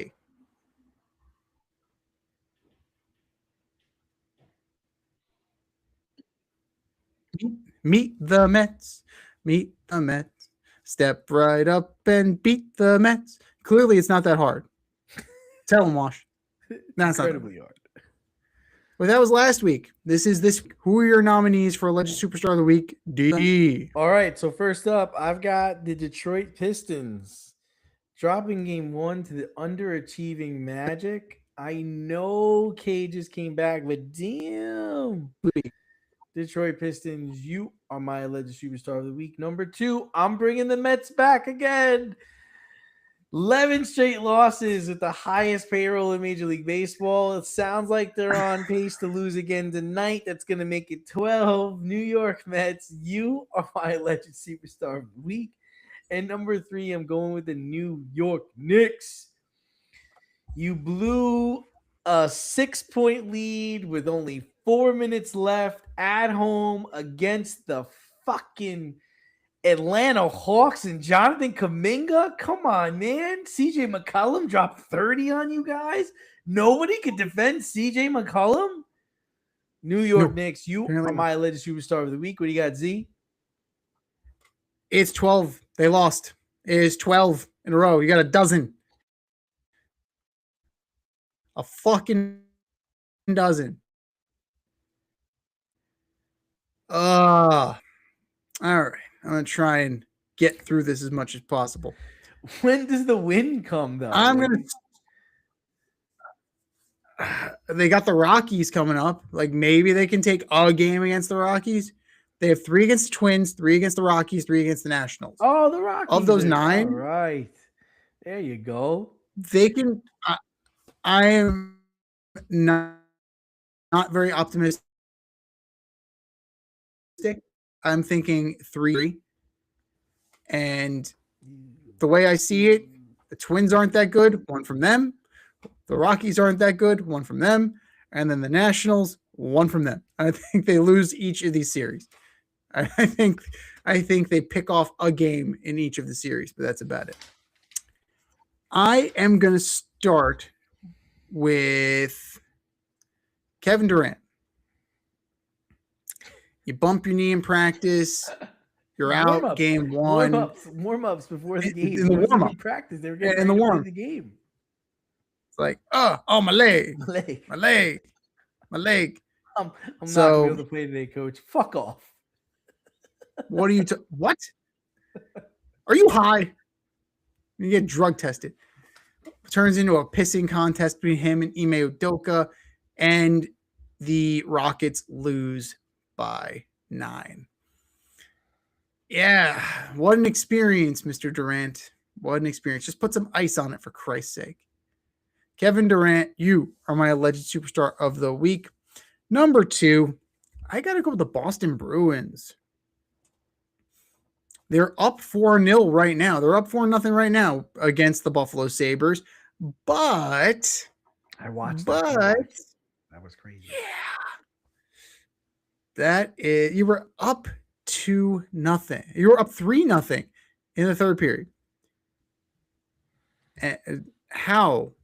Meet the Mets. Meet the Mets. Step right up and beat the Mets. Clearly, it's not that hard. Tell them, Wash. No, it's Incredibly hard. Well, that was last week. This is this. Who are your nominees for Alleged Superstar of the Week? D. All right. So first up, I've got the Detroit Pistons dropping game 1 to the underachieving Magic. I know Cages came back, but damn. Detroit Pistons, you are my Alleged Superstar of the Week. Number 2, I'm bringing the Mets back again. 11 straight losses with the highest payroll in Major League Baseball. It sounds like they're on pace to lose again tonight. That's going to make it 12. New York Mets, you are my Alleged Superstar of the Week. And number 3, I'm going with the New York Knicks. You blew a 6-point lead with only 4 minutes left at home against the fucking Atlanta Hawks and Jonathan Kuminga. Come on, man. CJ McCollum dropped 30 on you guys. Nobody could defend CJ McCollum. New York Knicks, you are my Alleged Superstar of the Week. What do you got, Z? It's 12. They lost. It is 12 in a row. You got a dozen. A fucking dozen. All right. I'm going to try and get through this as much as possible. When does the win come, though? They got the Rockies coming up. Like, maybe they can take a game against the Rockies. They have 3 against the Twins, 3 against the Rockies, 3 against the Nationals. Oh, the Rockies. Of those 9. All right. There you go. They can. I am not very optimistic. I'm thinking 3. And the way I see it, the Twins aren't that good. 1 from them. The Rockies aren't that good. 1 from them. And then the Nationals, 1 from them. I think they lose each of these series. I think they pick off a game in each of the series, but that's about it. I am going to start with Kevin Durant. You bump your knee in practice. You're out game 1. Warm-ups before the game. In the warm-up. Practice. They were getting in the warm-up. The game. It's like, oh, my leg. My leg. I'm not going to be able to play today, Coach. Fuck off. What are you what? Are you high? You get drug tested. Turns into a pissing contest between him and Ime Udoka, and the Rockets lose by 9. Yeah, what an experience, Mr. Durant. What an experience. Just put some ice on it, for Christ's sake. Kevin Durant, you are my Alleged Superstar of the Week. Number 2, I got to go with the Boston Bruins. They're up 4-0 right now. They're up 4-0 right now against the Buffalo Sabres. But I watched that was crazy. Yeah. That is, you were up 2-0. You were up 3-0 in the third period. And how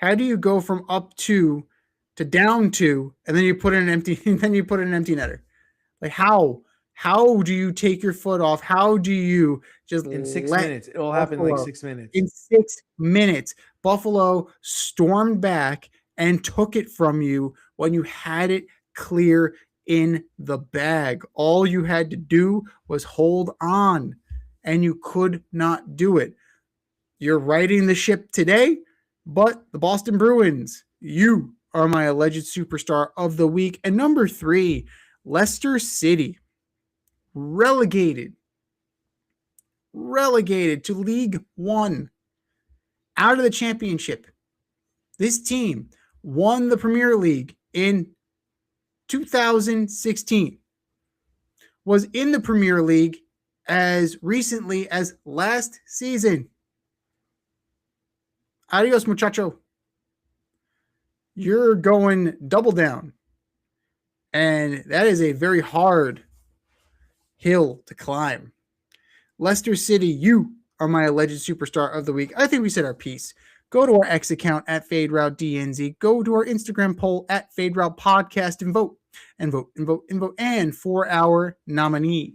do you go from up 2 to down 2 and then you put in an empty netter? Like, how do you take your foot off? How do you just in 6 minutes? It will happen in like 6 minutes. In 6 minutes, Buffalo stormed back and took it from you when you had it clear in the bag. All you had to do was hold on, and you could not do it. You're righting the ship today, but the Boston Bruins, you are my alleged superstar of the week. And number 3, Leicester City, relegated to League One, out of the championship. This team won the Premier League in 2016, was in the Premier League as recently as last season. Adios, muchacho. You're going double down. And that is a very hard hill to climb. Leicester City, you are my alleged superstar of the week. I think we said our piece. Go to our X account at FadeRouteDNZ. Go to our Instagram poll at FadeRoute Podcast and vote. And vote, and vote, and vote. And for our nominees.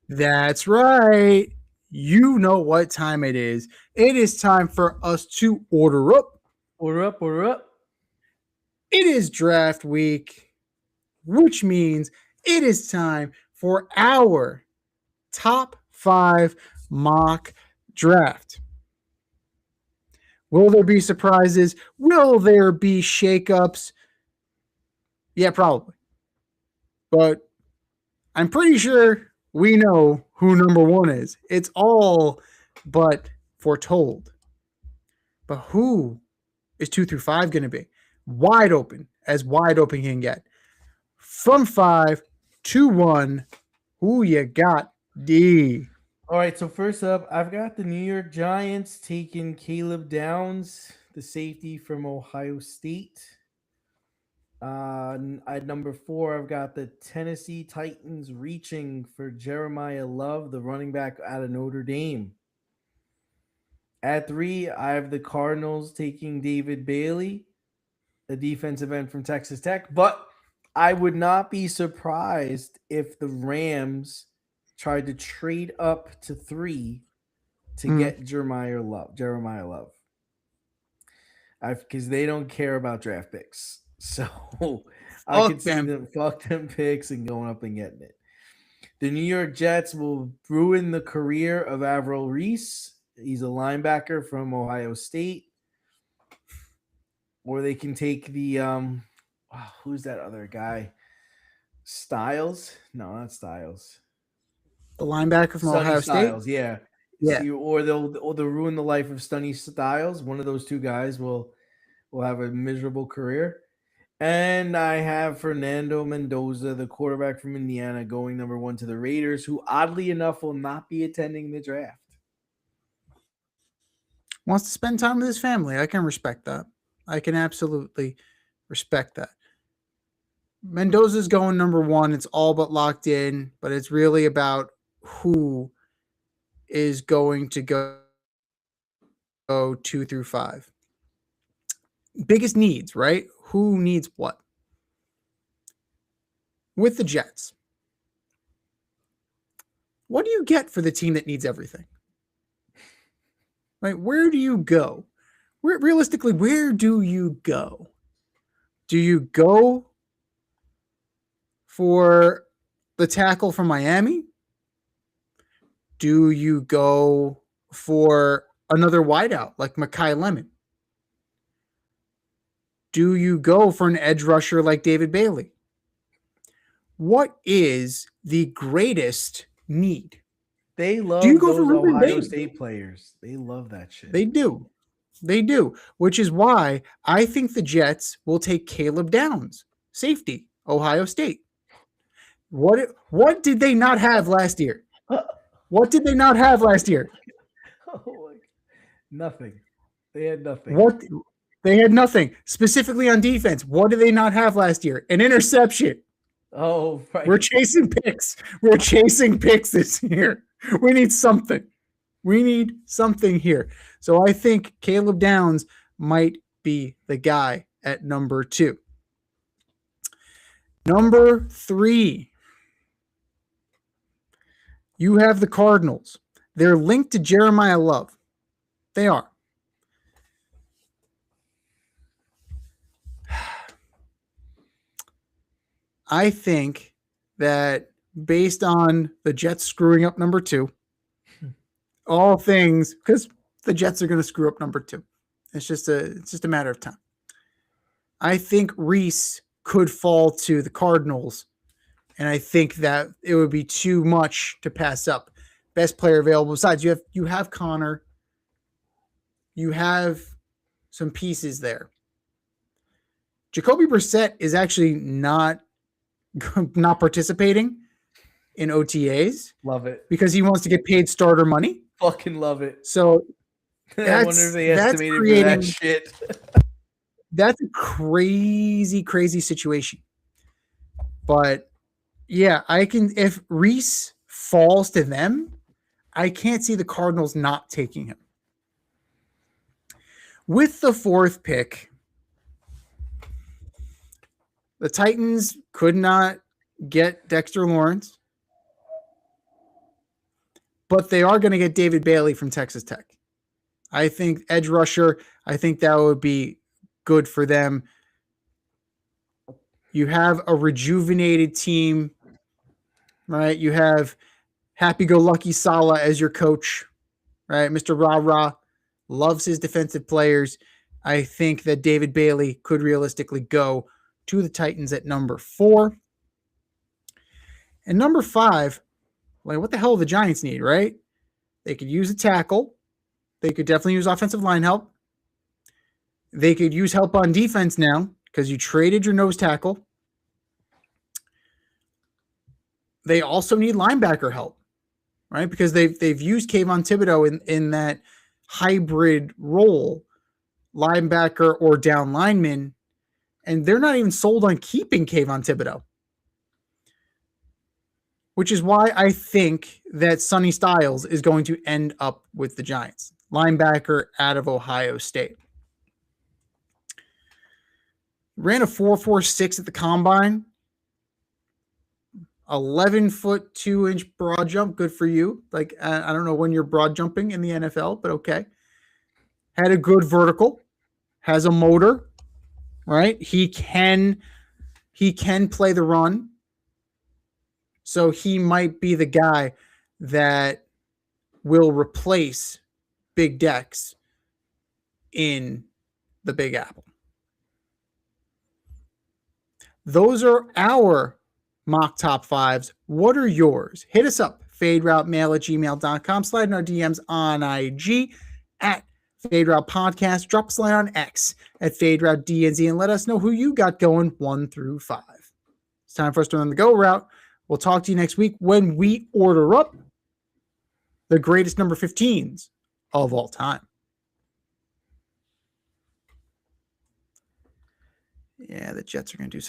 That's right. You know what time it is. It is time for us to order up. Order up, order up. It is draft week, which means it is time for our top 5 mock draft. Will there be surprises? Will there be shakeups? Yeah, probably. But I'm pretty sure we know who number 1 is. It's all but foretold. But who is 2 through 5 going to be? Wide open, as wide open can get. From 5 to 1, who you got, D? All right, so first up, I've got the New York Giants taking Caleb Downs, the safety from Ohio State. At number 4, I've got the Tennessee Titans reaching for Jeremiah Love, the running back out of Notre Dame. At 3, I have the Cardinals taking David Bailey, the defensive end from Texas Tech. But I would not be surprised if the Rams tried to trade up to 3 to get Jeremiah Love. Because they don't care about draft picks. So I can see them fuck them picks and going up and getting it. The New York Jets will ruin the career of Avril Reese. He's a linebacker from Ohio State. Or they can take the who's that other guy? Styles? No, not Styles. The linebacker from Ohio Styles, State? Yeah. Or they'll ruin the life of Sonny Styles. One of those two guys will have a miserable career. And I have Fernando Mendoza, the quarterback from Indiana, going number 1 to the Raiders, who oddly enough will not be attending the draft. Wants to spend time with his family. I can respect that. I can absolutely respect that. Mendoza's going number 1. It's all but locked in, but it's really about who is going to go 2 through 5. Biggest needs, right? Who needs what? With the Jets, what do you get for the team that needs everything? Right? Where do you go? Realistically, where do you go? Do you go for the tackle from Miami? Do you go for another wideout like Mekhi Lemon? Do you go for an edge rusher like David Bailey? What is the greatest need? They love do you go those for Ruben Ohio Bailey? State players. They love that shit. They do, which is why I think the Jets will take Caleb Downs, safety, Ohio State. What did they not have last year? What did they not have last year? Oh, nothing. They had nothing. What they had nothing. Specifically on defense. What did they not have last year? An interception. Oh, right. We're chasing picks. We're chasing picks this year. We need something. We need something here. So I think Caleb Downs might be the guy at number 2. Number 3. You have the Cardinals. They're linked to Jeremiah Love. They are. I think that based on the Jets screwing up number 2, all things, because the Jets are going to screw up number 2. It's just a matter of time. I think Reese could fall to the Cardinals, and I think that it would be too much to pass up. Best player available. Besides, you have Connor. You have some pieces there. Jacoby Brissett is actually not participating in OTAs. Love it. Because he wants to get paid starter money. Fucking love it. So I wonder if they estimated for that shit. That's a crazy, crazy situation. But yeah, if Reese falls to them, I can't see the Cardinals not taking him. With the 4th pick, the Titans could not get Dexter Lawrence, but they are going to get David Bailey from Texas Tech. I think edge rusher, I think that would be good for them. You have a rejuvenated team, right? You have happy-go-lucky Saleh as your coach, right? Mr. Rah-Rah loves his defensive players. I think that David Bailey could realistically go to the Titans at number 4. And number 5, like what the hell do the Giants need, right? They could use a tackle. They could definitely use offensive line help. They could use help on defense now because you traded your nose tackle. They also need linebacker help, right? Because they've used Kayvon Thibodeau in that hybrid role, linebacker or down lineman, and they're not even sold on keeping Kayvon Thibodeau. Which is why I think that Sonny Styles is going to end up with the Giants. Linebacker out of Ohio State. Ran a 4.46 at the combine. 11-foot 2-inch broad jump. Good for you. Like, I don't know when you're broad jumping in the NFL, but okay. Had a good vertical. Has a motor. Right? He can play the run. So he might be the guy that will replace Big Dex in the Big Apple. Those are our mock top 5s. What are yours? Hit us up. faderoutemail@gmail.com. Slide in our DMs on IG at Fade Route Podcast. Drop us a line on X at Fade Route DNZ and let us know who you got going 1 through 5. It's time for us to run the go route. We'll talk to you next week when we order up the greatest number 15s of all time. Yeah, the Jets are going to do something.